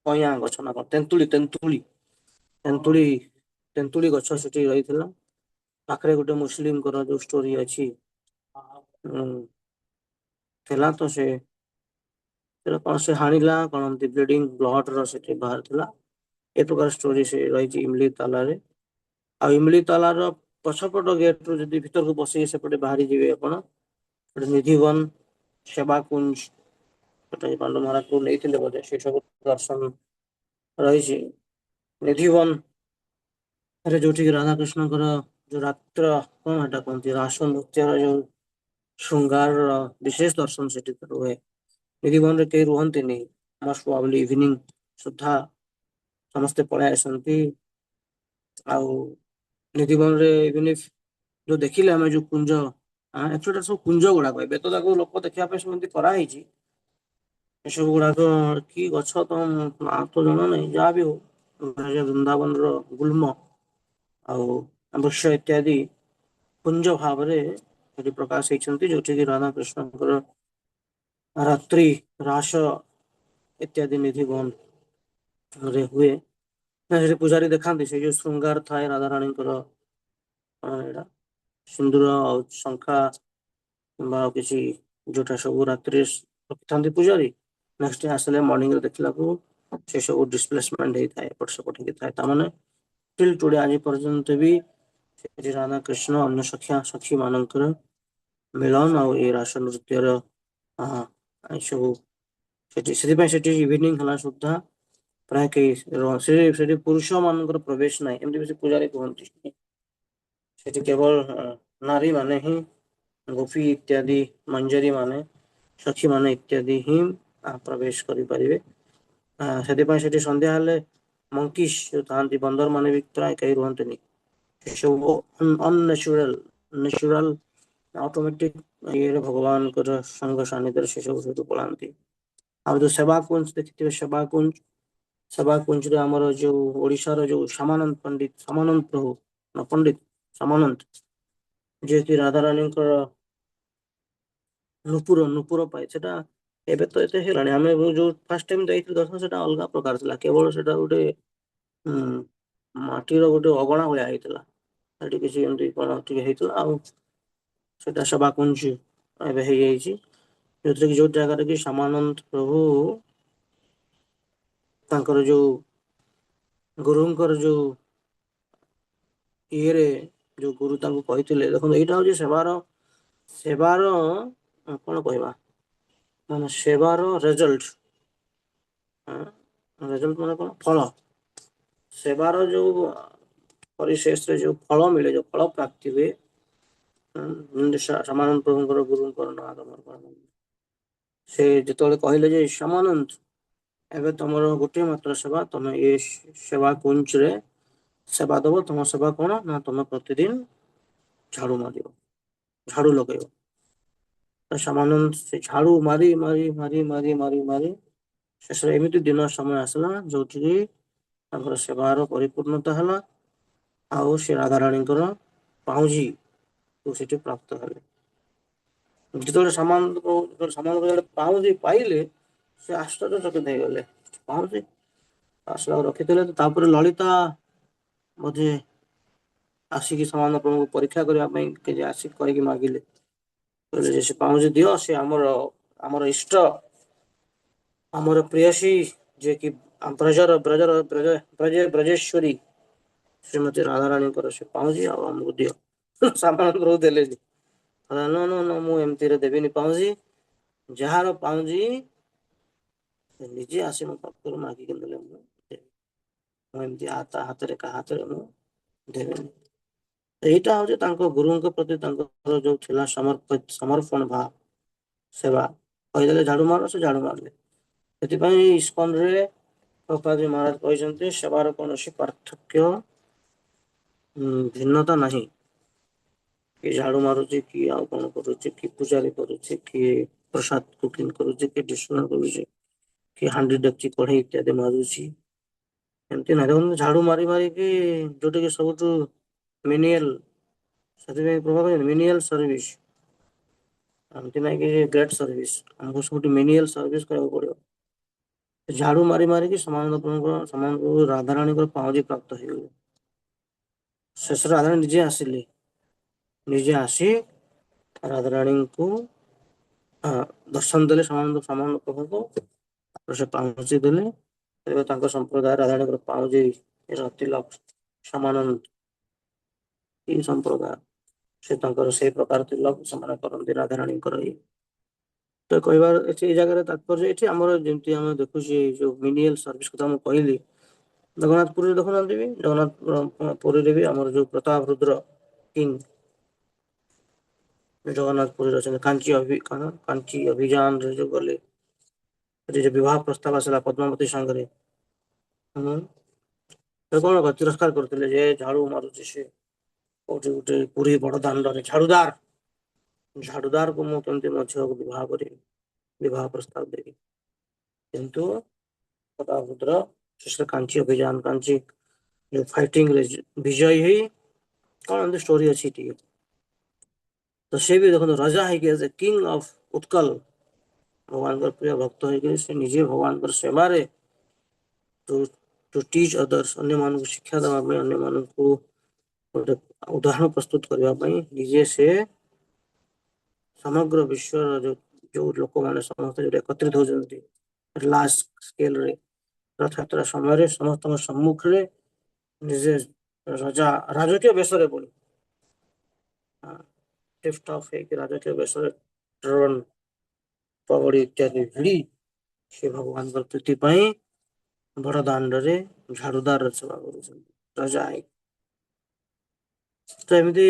କଇଁଆ ଗଛ ନା କଣ, ତେନ୍ତୁଳି ତେନ୍ତୁଳି ତେନ୍ତୁଳି ତେନ୍ତୁଳି ଗଛ ସେଠି ରହିଥିଲା। ପାଖରେ ଗୋଟେ ମୁସଲିମଙ୍କର ଯୋଉ ଷ୍ଟୋରି ଅଛି ଥିଲା ତ, ସେଟା କଣ ସେ ହାଣିଲା କଣ ଏମିତି ବ୍ଲିଡିଂ ବ୍ଲଡ ର ସେଠି ବାହାରିଥିଲା। ଏ ପ୍ରକାର ଷ୍ଟୋରି ସେ ରହିଛି ଇମଲି ତାଲାରେ। ଆଉ ଇମଲି ତାଲାର ପଛପଟ ଗେଟ ରୁ ଯଦି ଭିତରକୁ ପଶିକି ସେପଟେ ବାହାରି ଯିବେ ଆପଣ, ଗୋଟେ ନିଧିବନ, ସେବାକୁଞ୍ଜ, ସେଟା ପାଣ୍ଡୁ ମହାରାଜକୁ ନେଇଥିଲେ ବୋଧେ, ସେ ସବୁ ଦର୍ଶନ ରହିଛି। ନିଧିବନ ରେ ଯୋଉଠିକି ରାଧାକୃଷ୍ଣଙ୍କର ଯୋଉ ରାତ୍ର କଣ ହେଟା କୁହନ୍ତି, ରାସ ନୃତ୍ୟର ଯୋଉ ଶୃଙ୍ଗାରର ବିଶେଷ ଦର୍ଶନ ସେଠି ରୁହେ। ନିଧିବନରେ କେହି ରୁହନ୍ତିନି, ମୋଷ୍ଟ ପ୍ରୋବାବଲି ଇଭିନିଂ ସୁଦ୍ଧା ସମସ୍ତେ ପଳେଇ ଆସନ୍ତି। ଆଉ ନିଧିବନରେ ଇଭିନ ଯୋଉ ଦେଖିଲେ ଆମେ ଯୋଉ କୁଞ୍ଜ, ଏଟା ସବୁ କୁଞ୍ଜ ଗୁଡାକ, ଏବେ ତ ତାକୁ ଲୋକ ଦେଖିବା ପାଇଁ ସେମିତି କରାହେଇଛି। ଏସବୁ ଗୁଡାକ କି ଗଛ ତ ନାଁ ତ ଜଣା ନାହିଁ, ଯାହା ବି ହଉ ବୃନ୍ଦାବନର ଗୁଳ୍ମ ଆଉ ବୃକ୍ଷ ଇତ୍ୟାଦି କୁଞ୍ଜ ଭାବରେ ସେଠି ପ୍ରକାଶ ହେଇଛନ୍ତି, ଯୋଉଠି କିି ରାଧାକୃଷ୍ଣଙ୍କର ରାତ୍ରି ରାସ ଇତ୍ୟାଦି ନିଧିବନ ରେ ହୁଏ। ସେଠି ପୂଜାରୀ ଦେଖାନ୍ତି ସେ ଯୋଉ ଶୃଙ୍ଗାର ଥାଏ ରାଧାରାଣୀଙ୍କର, ଏଇଟା ସିନ୍ଦୁର ଆଉ ଶଙ୍ଖା କିମ୍ବା ଆଉ କିଛି ଯୋଉଟା ସବୁ ରାତିରେ ରଖିଥାନ୍ତି ପୂଜାରୀ, ନେକ୍ସଟ ଡେ ଆସିଲେ ମର୍ଣ୍ଣିଂରେ ଦେଖିଲାକୁ ସେ ସବୁ ଡିସପ୍ଲେସମେଣ୍ଟ ହେଇଥାଏ, ଏପଟ ସେପଟ ହେଇଥାଏ। ତାମାନେ ଟିଲ୍ ଟୁଡେ ଆଜି ପର୍ଯ୍ୟନ୍ତ ବି ସେଠି ରାଧାକୃଷ୍ଣ ଅନ୍ୟ ସଖୀ ମାନଙ୍କର ମିଳନ ଆଉ ଏ ରାସ ନୃତ୍ୟର ଏ ସବୁ ସେଠି, ସେଥିପାଇଁ ସେଠି ଇଭିନିଂ ହେଲା ସୁଦ୍ଧା ପ୍ରାୟ କେହି ସେଠି ପୁରୁଷ ମାନଙ୍କର ପ୍ରବେଶ ନାହିଁ, ଏମିତି ବି ସେ ପୂଜାରୀ କୁହନ୍ତି। ସେଠି କେବଳ ନାରୀ ମାନେ ହିଁ, ଗୋପୀ ଇତ୍ୟାଦି ମଞ୍ଜରୀ ମାନେ, ସଖୀ ମାନେ ଇତ୍ୟାଦି ହିଁ ପ୍ରବେଶ କରିପାରିବେ। ସେଥିପାଇଁ ସେଠି ସନ୍ଧ୍ୟା ହେଲେ ମଙ୍କିସ୍ ଯୋଉ ଥାନ୍ତି, ବନ୍ଦର ମାନେ ବି ପ୍ରାୟ କେହି ରୁହନ୍ତିନି। ଏସବୁ ଅନ୍ୟାଚୁରାଲ ନ୍ୟାଚୁରାଲ ଅଟୋମେଟିକ ଇଏରେ ଭଗବାନଙ୍କର ସଙ୍ଗ ସାନିଧ୍ୟରେ ସେ ସବୁ ସେଠୁ ପଳାନ୍ତି। ଆଉ ଯୋଉ ସେବାକୁଞ୍ଜ ଦେଖିଥିବେ, ସେବାକୁଞ୍ଜ, ସେବାକୁଞ୍ଜରେ ଆମର ଯୋଉ ଓଡିଶାର ଯୋଉ ଶ୍ୟାମାନନ୍ଦ ପଣ୍ଡିତ, ଶ୍ୟାମାନନ୍ଦ ପ୍ରଭୁ ପଣ୍ଡିତ ଶ୍ୟାମାନନ୍ଦ, ଯିଏକି ରାଧାରାଣୀଙ୍କର ନୂପୁର ପାଇ, ସେଟା ଏବେ ତ ଏତେ ହେଲାଣି, ଆମେ ଯୋଉ ଫାଷ୍ଟ ଟାଇମ ଯାଇଥିଲୁ ଦର୍ଶନ, ସେଟା ଅଲଗା ପ୍ରକାର ଥିଲା, କେବଳ ସେଟା ଗୋଟେ ମାଟିର ଗୋଟେ ଅଗଣା ଭଳିଆ ହେଇଥିଲା, ସେଠି କିଛି ଏମିତି କଣ ଟିକେ ହେଇଥିଲା। ଆଉ ସେଟା ସେବାକୁଞ୍ଜ ଏବେ ହେଇଯାଇଛି, ଯୋଉଥିରେ କି ଯୋଉ ଜାଗାରେ କି ଶ୍ୟାମାନନ୍ଦ ପ୍ରଭୁ ତାଙ୍କର ଯୋଉ ଗୁରୁଙ୍କର ଯୋଉ ଇଏରେ ଯୋଉ ଗୁରୁ ତାଙ୍କୁ କହିଥିଲେ, ଦେଖନ୍ତୁ ଏଇଟା ହଉଛି ସେବାର କଣ କହିବା, ମାନେ ସେବାର ରେଜଲ୍ଟ। ରେଜଲ୍ଟ ମାନେ କଣ, ଫଳ। ସେବାର ଯୋଉ ପରିଶେଷରେ ଯୋଉ ଫଳ ମିଳେ, ଯୋଉ ଫଳ ପ୍ରାପ୍ତି ହୁଏ, ଶ୍ୟାମାନନ୍ଦ ପ୍ରଭୁଙ୍କର ଗୁରୁଙ୍କର ନାଁ, ସେ ଯେତେବେଳେ କହିଲେ ଯେ ଶ୍ୟାମାନନ୍ଦ, ଏବେ ତମର ଗୋଟିଏ ମାତ୍ର ସେବା, ତମେ ଏ ସେବା କୁଞ୍ଜରେ ସେବା ଦବ। ତମ ସେବା କଣ ନା, ତମେ ପ୍ରତିଦିନ ଝାଡୁ ମାରିବ, ଝାଡୁ ଲଗେଇବ। ଶ୍ୟାମାନନ୍ଦ ସେ ଝାଡୁ ମାରି ମାରି ମାରି ମାରି ମାରି ମାରି ଶେଷରେ ଏମିତି ଦିନ ସମୟ ଆସିଲା ଯୋଉଠିକି ତାଙ୍କର ସେବାର ପରିପୂର୍ଣ୍ଣତା ହେଲା, ଆଉ ସେ ରାଧାରାଣୀଙ୍କର ପାଉଁଜି ସେଠି ପ୍ରାପ୍ତ ହେଲେ। ଯେତେବେଳେ ସାମାନନ୍ଦ ପାଉଁଜି ପାଇଲେ, ସେ ଆଶ୍ଚର୍ଯ୍ୟଚକିତ ହେଇଗଲେ, ପାଉଁଜି ଆସିଲା ରଖିଥିଲେ। ତାପରେ ଲଳିତା ବୋଧେ ଆସିକି ଶ୍ୟାମାନନ୍ଦ ପ୍ରଭୁଙ୍କୁ ପରୀକ୍ଷା କରିବା ପାଇଁ କେହି ଆସିକି କହିକି ମାଗିଲେ, କହିଲେ ଯେ ସେ ପାଉଁଜି ଦିଅ, ସେ ଆମର ଇଷ୍ଟ, ଆମର ପ୍ରେୟସୀ, ଯିଏକି ବ୍ରଜେଶ୍ୱରୀ ଶ୍ରୀମତୀ ରାଧାରାଣୀଙ୍କର ସେ ପାଉଁଜି, ଆଉ ଆମକୁ ଦିଅ। ଶ୍ୟାମାନନ୍ଦ ପ୍ରଭୁ ଦେଲେନି, ମୁଁ ଏମିତିରେ ଦେବିନି ପାଉଁଜି, ଯାହାର ପାଉଁଜି ନିଜେ ଆସି ମୋ ପାଖରୁ ମାଗିକି ନେଲେ ମୁଁ ଦେବି, ମୁଁ ଏମିତି ତା ହାତରେ କାହା ହାତରେ ମୁଁ ଦେବିନି। ଏଇଟା ହଉଛି ତାଙ୍କ ଗୁରୁଙ୍କ ପ୍ରତି ତାଙ୍କର ଯୋଉ ଥିଲା ସମର୍ପଣ ଭାବ, ସେବା। କହିଦେଲେ ଝାଡୁ ମାର, ସେ ଝାଡୁ ମାରିଲେ। ସେଥିପାଇଁ ଇସ୍କନରେ ପ୍ରଭୁପାଦ ମହାରାଜ କହିଛନ୍ତି ସେବାର କୌଣସି ପାର୍ଥକ୍ୟ ଭିନ୍ନତା ନାହିଁ। କିଏ ଝାଡୁ ମାରୁଛି, କିଏ ଆଉ କଣ କରୁଛି, କିଏ ପୂଜାରୀ କରୁଛି, କିଏ ପ୍ରସାଦ କୁକିଂ କରୁଛି, କିଏ ଡିଷ୍ଟ୍ରିବ୍ୟୁସନ କରୁଛି, କିଏ ହାଣ୍ଡି ଡେକଚି କଢେଇ ଇତ୍ୟାଦି ମାରୁଛି। ଏମିତି ନାହିଁ, ଦେଖନ୍ତୁ ଝାଡୁ ମାରି ମାରିକି ଯୋଉଟାକି ସବୁଠୁ ମିନିୟଲ, ସେଥିପାଇଁ ପ୍ରଭା କହିଛନ୍ତି ମିନିୟଲ ସର୍ଭିସ। ଏମିତି ନାହିଁ କି ଗ୍ରେଟ୍ ସର୍ଭିସ, ଆମକୁ ସବୁଠୁ ମିନିୟଲ ସର୍ଭିସ କରିବାକୁ ପଡିବ। ଝାଡୁ ମାରି ମାରିକି ସମାନଙ୍କୁ ରାଧାରାଣୀଙ୍କର ପାଉଁଜି ପ୍ରାପ୍ତ ହେଇଗଲେ। ଶେଷରେ ରାଧାରାଣୀ ନିଜେ ଆସି ରାଧାରାଣୀଙ୍କୁ ଦର୍ଶନ ଦେଲେ ସମାନ ପ୍ରଭୁଙ୍କୁ। ସେ ପାଉଁଜି ଦେଲେ, ଏବେ ତାଙ୍କ ସମ୍ପ୍ରଦାୟ ରାଧାରାଣୀଙ୍କର ପାଉଁଜି ତିଲକ ସମାନନ୍ଦ ଏଇ ସମ୍ପ୍ରଦାୟ, ସେ ତାଙ୍କର ସେଇ ପ୍ରକାର ତିଲକ ସେମାନେ କରନ୍ତି ରାଧାରାଣୀଙ୍କର। ତ କହିବାର ଏଇ ଜାଗାରେ ତାତ୍ପର୍ଯ୍ୟ ଏଠି ଆମର ଯେମିତି ଆମେ ଦେଖୁଛି ଯୋଉ ମିନିୟଲ ସର୍ଭିସ କଥା ମୁଁ କହିଲି, ଜଗନ୍ନାଥ ପୁରୀରେ ଦେଖୁନାହାନ୍ତି ବି, ଜଗନ୍ନାଥ ପୁରୀରେ ବି ଆମର ଯୋଉ ପ୍ରତାପ ରୁଦ୍ର କିଙ୍ଗ ଜଗନ୍ନାଥ ପୁରୀରେ ଅଛନ୍ତି, କାଞ୍ଚି ଅଭିଯାନରେ ଯୋଉ ଗଲେ, ସେଠି ଯୋଉ ବିବାହ ପ୍ରସ୍ତାବ ଆସିଲା ପଦ୍ମାବତୀ ସାଙ୍ଗରେ, କଣ ତିରସ୍କାର କରୁଥିଲେ ଯେ ଝାଡୁ ମାରୁଛି ସେ, କୋଉଠି ଗୋଟେ ପୁରୀ ବଡ ଦାଣ୍ଡରେ ଝାଡୁଦାରକୁ ମୁଁ କେମିତି ମୋ ଝିଅକୁ ବିବାହ କରିବି, ବିବାହ ପ୍ରସ୍ତାବ ଦେବି। କିନ୍ତୁ ପ୍ରତାପରୁଦ୍ର ଶେଷରେ କାଞ୍ଚି ଅଭିଯାନ, କାଞ୍ଚି ଯୋଉ ଫାଇଟିଂ ରେ ବିଜୟୀ ହେଇ, କଣ ଏମିତି ଷ୍ଟୋରି ଅଛି ଟିକେ। ତ ସେ ବି ଦେଖନ୍ତୁ ରାଜା ହେଇକି କିଙ୍ଗ ଅଫ ଉତ୍କଳ, ଭଗବାନଙ୍କର ପ୍ରିୟ ଭକ୍ତ ହେଇକି ସେ ନିଜେ ଭଗବାନଙ୍କର ସେବାରେ ଟୁ ଟିଚ୍ ଅଦର୍ସ, ଅନ୍ୟମାନଙ୍କୁ ଶିକ୍ଷା ଦେବା ପାଇଁ, ଅନ୍ୟମାନଙ୍କୁ ଗୋଟେ ଉଦାହରଣ ପ୍ରସ୍ତୁତ କରିବା ପାଇଁ ନିଜେ ସେ ସମଗ୍ର ବିଶ୍ୱର ଯୋଉ ଲୋକମାନେ ସମସ୍ତେ ଯୋଉ ଏକତ୍ରିତ ହଉଛନ୍ତି ଲାର୍ଜ ସ୍କେଲରେ ରଥଯାତ୍ରା ସମୟରେ ସମସ୍ତଙ୍କ ସମ୍ମୁଖରେ ନିଜେ ରାଜକୀୟ ବେଶରେ ପୁଣି ହେଇକି ରାଜକୀୟ ବେଶରେ ଟ୍ରୋନ ପଗଡି ଇତ୍ୟାଦି ଭିଡି ସେ ଭଗବାନଙ୍କର ପ୍ରୀତି ପାଇଁ ବଡ ଦାଣ୍ଡରେ ଝାଡୁଦାର ସେବା କରୁଛନ୍ତି ରାଜା ହେଇକି। ତ ଏମିତି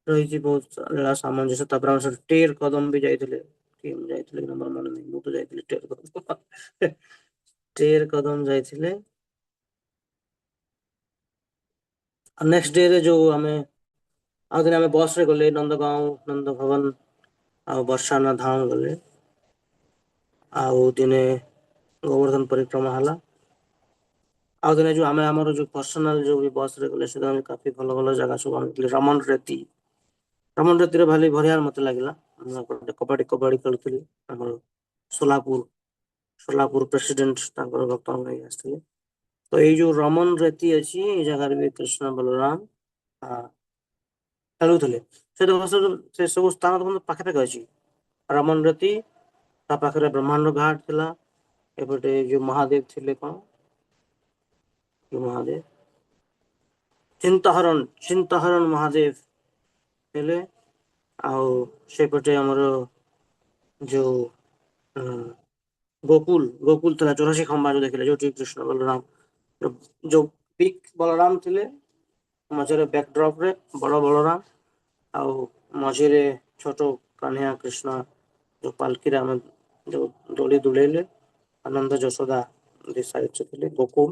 ରହିଛି ବହୁତ ଲୀଳା ସାମଞ୍ଜସ୍ୟ। ତାପରେ ଆମର ସେଠି ଟେର କଦମ ବି ଯାଇଥିଲେ, ଯାଇଥିଲେ କି ମୋର ମନେ ନାହିଁ, ମୁଁ ତ ଯାଇଥିଲି ଟେର କଦମ ଟେର କଦମ ଯାଇଥିଲେ। ଆଉ ନେକ୍ସଟ ଡେ ରେ ଯୋଉ ଆଉ ଦିନ ଆମେ ବସ ରେ ଗଲେ ନନ୍ଦଗାଁও, ନନ୍ଦ ଭବନ ଆଉ ବର୍ଷାନା ଧାମ ଗଲେ, ଆଉ ଦିନେ ଗୋବର୍ଦ୍ଧନ ପରିକ୍ରମା ହେଲା। ଆଉ ଦିନେ ଯୋଉ ଆମର ଯୋଉ ପର୍ସନାଲ ଯୋଉ ବସ ରେ ଗଲେ ସେଟା କାଫି ଭଲ ଭଲ ଜାଗା ସବୁ ଆମେ ରମନ ରେତିରେ ଭାରି ବଢିଆ ମତେ ଲାଗିଲା। କବାଡି ଖେଳୁଥିଲି, ଆମର ସୋଲାପୁର ପ୍ରେସିଡେଣ୍ଟ ତାଙ୍କର ଭକ୍ତଙ୍କ ନେଇ ଆସିଥିଲେ। ତ ଏଇ ଯୋଉ ରମନ ରେତି ଅଛି, ଏଇ ଜାଗାରେ ବି କୃଷ୍ଣ ବଳରାମ ଖେଳୁଥିଲେ। ସେ ସବୁ ସ୍ଥାନ ପାଖାପାଖି ଅଛି। ରମନ ରେତି, ତା ପାଖରେ ବ୍ରହ୍ମାଣ୍ଡ ଘାଟ ଥିଲା, ଏପଟେ ଯୋଉ ମହାଦେବ ଥିଲେ, କଣ ମହାଦେବ ଚିନ୍ତହରଣ ମହାଦେବ ହେଲେ, ଆଉ ସେପଟେ ଆମର ଯୋଉ ଗୋକୁଲ ଥିଲା, 84 ଖମ୍ବା ଯୋଉ ଦେଖିଲେ, ଯୋଉଠି କୃଷ୍ଣ ବଳରାମ ଯୋଉ ପିକ୍ ବଳରାମ ଥିଲେ, ମଝିରେ ବ୍ୟାକଡ୍ରପ ରେ ବଡ ବଳରାମ, ଆଉ ମଝିରେ ଛୋଟ କାହ୍ନିଆ କୃଷ୍ଣ ଯୋଉ ପାଲକିରେ ଆମେ ଯୋଉ ଦୋଳି ଦୋଳେଇଲେ, ଆନନ୍ଦ ଯଶୋଦା ଥିଲେ, ଗୋକୁଲ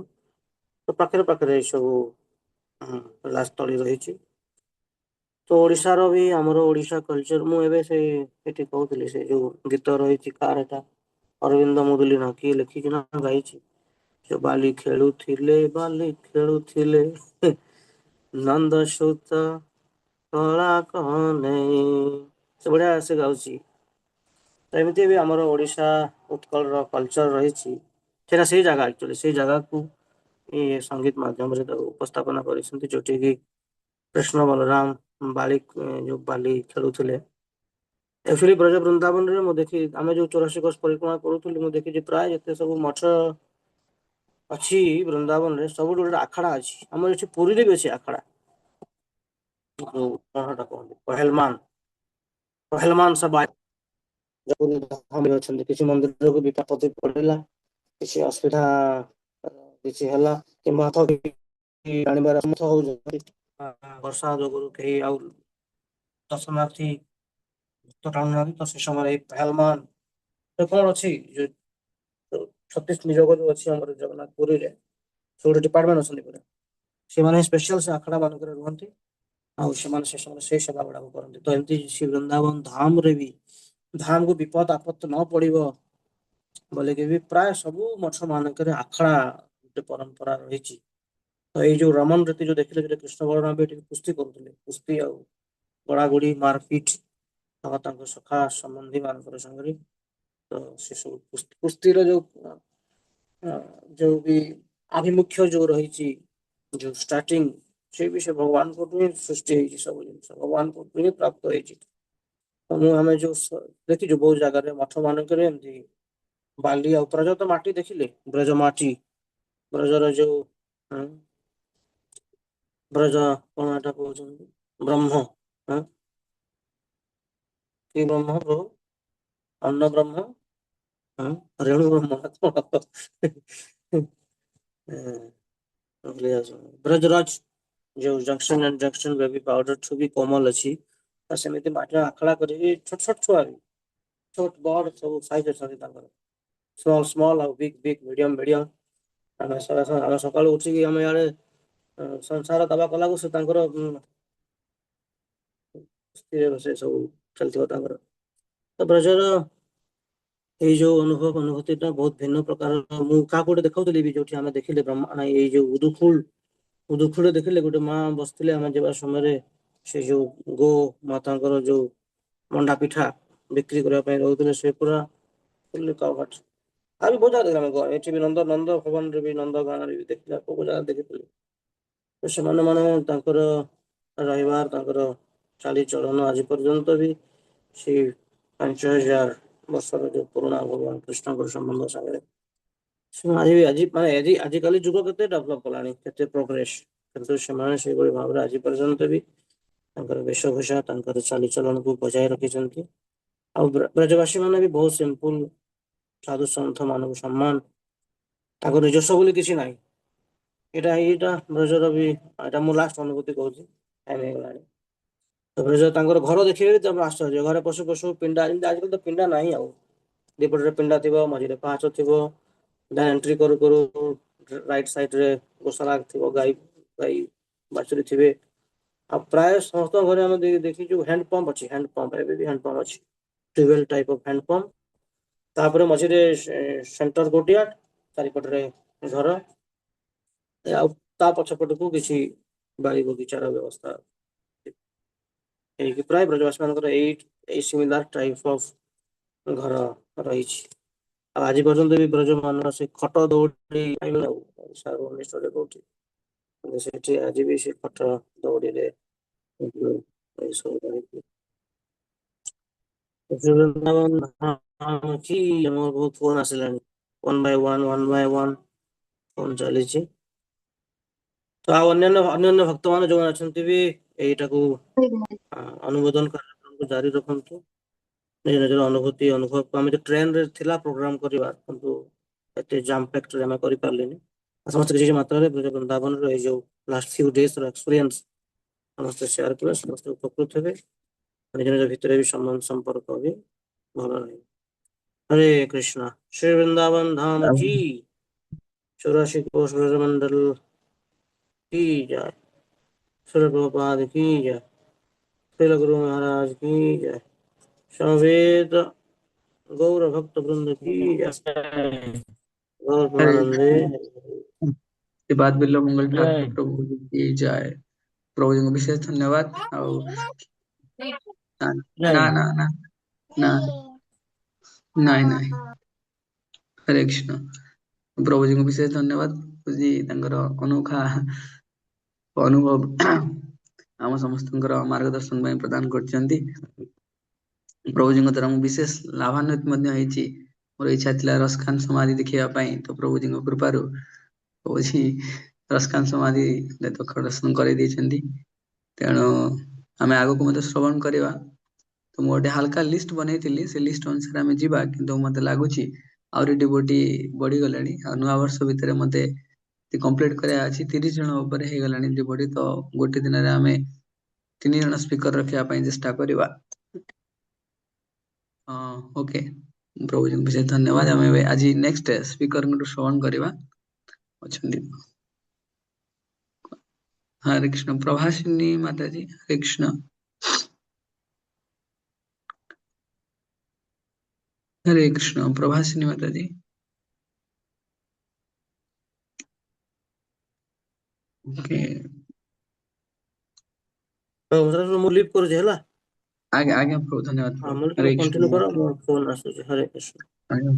ତ ପାଖରେ ଏଇ ସବୁ ରାଜସ୍ଥଳୀ ରହିଛି। ତ ଓଡିଶାର ବି, ଆମର ଓଡିଶା କଲଚର, ମୁଁ ଏବେ ଏଠି କହୁଥିଲି ସେ ଯୋଉ ଗୀତ ରହିଛି କାର ଏଟା ଅରବିନ୍ଦ ମୁଦୁଲି ନା କିଏ ଲେଖିକି ନା ଗାଇଛି, ସେ ବାଲି ଖେଳୁଥିଲେ ନନ୍ଦ ସୂତ କଳା କହ୍ନେଇ, ସେ ବଢିଆ ସେ ଗାଉଛି। ଏମିତି ବି ଆମର ଓଡିଶା ଉତ୍କଳର କଲଚର ରହିଛି, ସେଟା ସେଇ ଜାଗା ଆକ୍ଚୁଆଲି, ସେଇ ଜାଗାକୁ ସଙ୍ଗୀତ ମାଧ୍ୟମରେ ତାକୁ ଉପସ୍ଥାପନା କରିଛନ୍ତି, ଯୋଉଠି କି କୃଷ୍ଣ ବଳରାମ ଯୋଉ ବାଲି ଖେଳୁଥିଲେ। ବ୍ରଜ ବୃନ୍ଦାବନରେ ମୁଁ ଆମେ ଯୋଉ 84 କୋଶ ପରିକ୍ରମା କରୁଥିଲୁ, ମୁଁ ଦେଖିଛି ପ୍ରାୟ ଯେତେ ସବୁ ମଠ ଅଛି ବୃନ୍ଦାବନରେ, ସବୁଠି ଗୋଟେ ଆଖଡା ଅଛି। ଆମର ଏଠି ପୁରୀରେ ବି ଅଛି ଆଖଡା, କଣଟା କହନ୍ତି ପହେଲମାନ ସବାଇ ଅଛନ୍ତି। କିଛି ମନ୍ଦିରକୁ ବିପତ୍ତି ପଡିଲା, କିଛି ଅସୁବିଧା କିଛି ହେଲା, କିମ୍ବା ଜାଣିବାର ହଉଛନ୍ତି, ବର୍ଷା ଯୋଗୁରୁ କେହି ଆଉ ଦର୍ଶନାର୍ଥୀ ଟାଣୁନାହାନ୍ତି, ତ ସେ ସମୟରେ କଣ ଅଛି ଛତିଶ ନିଯୋଗ ଯୋଉ ଅଛି ଆମର ଜଗନ୍ନାଥ ପୁରୀରେ ଗୋଟେ ଡିପାର୍ଟମେଣ୍ଟ ଅଛନ୍ତି ପୁରା, ସେମାନେ ସ୍ପେଶାଲ ସେ ଆଖଡା ମାନଙ୍କରେ ରୁହନ୍ତି ଆଉ ସେମାନେ ସେ ସମୟରେ ସେଇ ସେବା ଗୁଡାକ କରନ୍ତି। ତ ଏମିତି ଶ୍ରୀ ବୃନ୍ଦାବନ ଧାମରେ ବି ଧାମକୁ ବିପଦ ଆପଦ ନ ପଡିବ ବୋଲିକି ବି ପ୍ରାୟ ସବୁ ମଠ ମାନଙ୍କରେ ଆଖଡା ଗୋଟେ ପରମ୍ପରା ରହିଛି। ତ ଏଇ ଯୋଉ ରମନ ରୀତି ଯୋଉ ଦେଖିଲେ ଯୋଉ କୃଷ୍ଣ ବଳରାମ ବି ଏଠି କୁସ୍ତି କରୁଥିଲେ, କୁସ୍ତି ଆଉ ଗୋଡାଗୋଡି ମାରପିଟ ତାଙ୍କ ସଖା ସମ୍ବନ୍ଧୀ ମାନଙ୍କର ସାଙ୍ଗରେ, ତ ସେ ସବୁ କୁସ୍ତିର ଯୋଉ ବି ଆଭିମୁଖ୍ୟ ଯୋଉ ରହିଛି, ଯୋଉ ଷ୍ଟାର୍ଟିଂ, ସେ ବି ସେ ଭଗବାନଙ୍କଠୁ ହିଁ ସୃଷ୍ଟି ହେଇଛି, ସବୁ ଜିନିଷ ଭଗବାନଙ୍କଠୁ ହିଁ ପ୍ରାପ୍ତ ହେଇଛି। ଆମେ ଯୋଉ ଦେଖିଛୁ ବହୁତ ଜାଗାରେ ମଠ ମାନଙ୍କରେ ଏମିତି ବାଲି ଆଉ ବ୍ରଜ ତ ମାଟି ଦେଖିଲେ, ବ୍ରଜ ମାଟି, ବ୍ରଜର ଯୋଉ ବ୍ରଜ କଣ ଏଟା କହୁଛନ୍ତି ବ୍ରହ୍ମ, କି ବ୍ରହ୍ମ ପ୍ରଭୁ, ଅନ୍ନ ବ୍ରହ୍ମ, ରେଣୁ ବ୍ରହ୍ମ ବ୍ରଜରାଜ ଯୋଉ junction and junction baby powder ଠୁ ବି କୋମଲ ଅଛି, ତ ସେମିତି ମାଟିର ଆଖଳା କରିକି ଛୋଟ ଛୋଟ ଛୁଆ ବି ଛୋଟ ବଡ ସବୁ ସାଇଜ ଅଛନ୍ତି ତାଙ୍କର, ସ୍ମଲ ସ୍ମଲ ଆଉ ବିଗ ବିଗ ମିଡିୟମ ମିଡିୟମ। ଆମେ ସକାଳୁ ଉଠିକି ଆମେ ଇଆଡେ ସଂସାର ଦବା କଲାକୁ ସେ ତାଙ୍କର ସେ ସବୁ ଚାଲିଥିବ ତାଙ୍କର। ତ ବ୍ରଜର ଏଇ ଯୋଉ ଅନୁଭୂତି ଟା ବହୁତ ଭିନ୍ନ ପ୍ରକାର। ମୁଁ କାହାକୁ ଗୋଟେ ଦେଖାଉଥିଲି ବି, ଯୋଉଠି ଆମେ ଦେଖିଲେ ଏଇ ଯୋଉ ଉଦୁଖୁଳ ଦେଖିଲେ ଗୋଟେ ମା ବସିଥିଲେ ଆମେ ଯିବା ସମୟରେ, ସେ ଯୋଉ ଗୋ ମାତାଙ୍କର ଯୋଉ ମଣ୍ଡା ପିଠା ବିକ୍ରି କରିବା ପାଇଁ ରହୁଥିଲେ, ସେ ପୁରା କଭର୍ଡ। ଆଉ ବି ବହୁତ ଜାଗା ଦେଖିଲେ ଆମେ, ଏଠି ବି ନନ୍ଦ ଭବନରେ ବି ନନ୍ଦ ଗାଁରେ ବି ଦେଖିଲେ, ବହୁତ ଜାଗା ଦେଖିଥିଲେ। ସେମାନେ ମାନେ ତାଙ୍କର ରହିବାର, ତାଙ୍କର ଚାଲିଚଳନ ଆଜି ପର୍ଯ୍ୟନ୍ତ ବି ସେଇ 5000 ବର୍ଷର ଯୋଉ ପୁରୁଣା ଭଗବାନ କୃଷ୍ଣଙ୍କର ସମ୍ବନ୍ଧ ସାଙ୍ଗରେ ଆଜିକାଲି ଯୁଗ କେତେ ଡେଭଲପ କଲାଣି, କେତେ ପ୍ରୋଗ୍ରେସ, କିନ୍ତୁ ସେମାନେ ସେଇଭଳି ଭାବରେ ଆଜି ପର୍ଯ୍ୟନ୍ତ ବି ତାଙ୍କର ବେଶଭୂଷା, ତାଙ୍କର ଚାଲିଚଳନକୁ ବଜାୟ ରଖିଛନ୍ତି। ଆଉ ବ୍ରଜବାସୀ ମାନେ ବି ବହୁତ ସିମ୍ପୁଲ, ସାଧୁ ସନ୍ଥ ମାନଙ୍କୁ ସମ୍ମାନ, ତାଙ୍କ ନିଜସ୍ୱ ବୋଲି କିଛି ନାହିଁ। ଏଇଟା ବ୍ରଜର ବି, ଏଇଟା ମୁଁ ଲାଷ୍ଟ ଅନୁଭୂତି କହୁଛି, ଟାଇମ ହେଇଗଲାଣି। ତାପରେ ଯୋଉ ତାଙ୍କର ଘର ଦେଖିବେ ବି ତମେ ଆଶ୍ଚର୍ଯ୍ୟ, ଘରେ ପଶୁ ପଶୁ ପିଣ୍ଡା, ଯେମିତି ଆଜିକାଲି ତ ପିଣ୍ଡା ନାହିଁ ଆଉ, ଦିପଟରେ ପିଣ୍ଡା ଥିବ, ମଝିରେ ପାହାଚ ଥିବ, ଏଣ୍ଟ୍ରି କରୁ କରୁ ରାଇଟ ସାଇଡ ରେ ଗୋଶାଳା ଥିବ, ଗାଈ ବାଛୁରୀ ଥିବେ। ଆଉ ପ୍ରାୟ ସମସ୍ତଙ୍କ ଘରେ ଆମେ ଦେଖିଛୁ ହ୍ୟାଣ୍ଡ ପମ୍ପ ଅଛି, ହ୍ୟାଣ୍ଡ ପମ୍ପ ଏବେ ବି ହ୍ୟାଣ୍ଡ ପମ୍ପ ଅଛି, tubewell type of hand pump. ତାପରେ ମଝିରେ ସେଣ୍ଟର କୋର୍ଟୟାର୍ଡ, ଚାରିପଟରେ ଘର, ଆଉ ତା ପଛପଟକୁ କିଛି ବାଡ଼ି ବଗିଚାର ବ୍ୟବସ୍ଥା ହେଇକି, ପ୍ରାୟ ବ୍ରଜବାସୀ ମାନଙ୍କର ଏଇ ସିମିଲାର ଟାଇପ ଅଫ ଘର ରହିଛି। ଆଉ ଆଜି ପର୍ଯ୍ୟନ୍ତ ବି ବ୍ରଜ ମାନର ସେ ଖଟ ଦଉଡି ଭୁବନେଶ୍ୱରରେ କୋଉଠି, ସେଠି ଆଜି ବି ସେ ଖଟ ଦଉଡିରେ ଏ ସବୁ ରହିଛି। ଅଛି, ଆମର ବହୁତ ଫୋନ ଆସିଲାଣି, ୱାନ ବାଇ ୱାନ ଫୋନ ଚାଲିଛି। ତ ଆଉ ଅନ୍ୟାନ୍ୟ ଭକ୍ତ ମାନ ଯୋଉମାନେ ଅଛନ୍ତି ବି ଏଇଟାକୁ ଅନୁମୋଦନ କାର୍ଯ୍ୟକ୍ରମକୁ ଜାରି ରଖନ୍ତୁ। ନିଜ ନିଜର ଅନୁଭୂତି ଅନୁଭବକୁ, ଆମେ ଯୋଉ ଟ୍ରେନରେ ଥିଲା ପ୍ରୋଗ୍ରାମ କରିବା, କିନ୍ତୁ ଏତେ ଜାମପେକ୍ଟରେ ଆମେ କରିପାରିଲେନି। ସମସ୍ତେ କିଛି ମାତ୍ରାରେ ବୃନ୍ଦାବନର ଏଇ ଯୋଉ ଲାଷ୍ଟ ଫ୍ୟୁ ଡେଜ ର ଏକ୍ସପିରିଏନ୍ସ ସମସ୍ତେ ସେୟାର କଲେ, ସମସ୍ତେ ଉପକୃତ ହେବେ, ନିଜ ନିଜ ଭିତରେ ବି ସମ୍ପର୍କ ବି ଭଲ ରହିବ। ହରେ କୃଷ୍ଣ, ଶ୍ରୀ ବୃନ୍ଦାବନ ଧାମ କି, 84 कोष ब्रजमंडल की जय, श्री प्रभुपाद की जय, श्रील गुरु महाराज की जय, समवेत गौर भक्त वृंद की जय, गौर हरे प्रेमानंदे। के बाद बिल्लो मंगल ठाकुर प्रभु जी की जय। प्रभु जी को विशेष धन्यवाद। ଆଉ ନା ନା ନା ନା ନାଇଁ ନାଇଁ, ହରେ କୃଷ୍ଣ। ପ୍ରଭୁ ଜୀଙ୍କୁ ବିଶେଷ ଧନ୍ୟବାଦ, ପ୍ରଭୁ ତାଙ୍କର ଅନୋଖା ଅନୁଭବ ଆମ ସମସ୍ତଙ୍କର ମାର୍ଗଦର୍ଶନ ପାଇଁ ପ୍ରଦାନ କରିଛନ୍ତି। ପ୍ରଭୁଜୀଙ୍କ ଦ୍ୱାରା ମୁଁ ବିଶେଷ ଲାଭାନ୍ୱିତ ମଧ୍ୟ ହେଇଛି। ମୋର ଇଚ୍ଛା ଥିଲା ରସଖାନ ସମାଧି ଦେଖିବା ପାଇଁ, ତ ପ୍ରଭୁଜୀଙ୍କ କୃପାରୁ ପ୍ରଭୁଜୀ ରସଖାନ ସମାଧି ଦର୍ଶନ କରେଇ ଦେଇଛନ୍ତି। ତେଣୁ ଆମେ ଆଗକୁ ମଧ୍ୟ ଶ୍ରବଣ କରିବା। ତ ମୁଁ ଗୋଟେ ହାଲକା ଲିଷ୍ଟ ବନେଇଥିଲି, ସେ ଲିଷ୍ଟ ଅନୁସାରେ ଆମେ ଯିବା, କିନ୍ତୁ ମତେ ଲାଗୁଛି ଆହୁରି ଡିଭୋଟି ବଢିଗଲାଣି, ଆଉ ନୂଆ ବର୍ଷ ଭିତରେ ମତେ କମ୍ପ୍ଲିଟ କରିବା ଅଛି। 30 ଜଣ ଉପରେ ହେଇଗଲାଣି ଡିଭୋଟି, ତ ଗୋଟେ ଦିନରେ ଆମେ 3 ଜଣ ସ୍ପିକର ରଖିବା ପାଇଁ ଚେଷ୍ଟା କରିବା। ହଁ, ଓକେ। ପ୍ରଭୁଜୀଙ୍କୁ ବିଶେଷ ଧନ୍ୟବାଦ। ଆମେ ଏବେ ଆଜି ନେକ୍ସଟ ସ୍ପିକରଙ୍କଠୁ ଶ୍ରବଣ କରିବା ଅଛନ୍ତି। ହରେ କୃଷ୍ଣ ପ୍ରଭାସିନୀ ମାତାଜୀ, ହରେ କୃଷ୍ଣ। हरे कृष्ण प्रभासिनी माताजी। ओके ମୁଁ ଲିଭ୍ କରୁଛି ହେଲା। आगे आगे प्रभु धन्यवाद ହଁ प्रभु। ମୁଁ हरे ଟିକେ कृष्ण କଣ୍ଟିନ୍ୟू କର, ମୋ ଫୋନ୍ ଆସୁଛି। ହରେ କୃଷ୍ଣ। आगे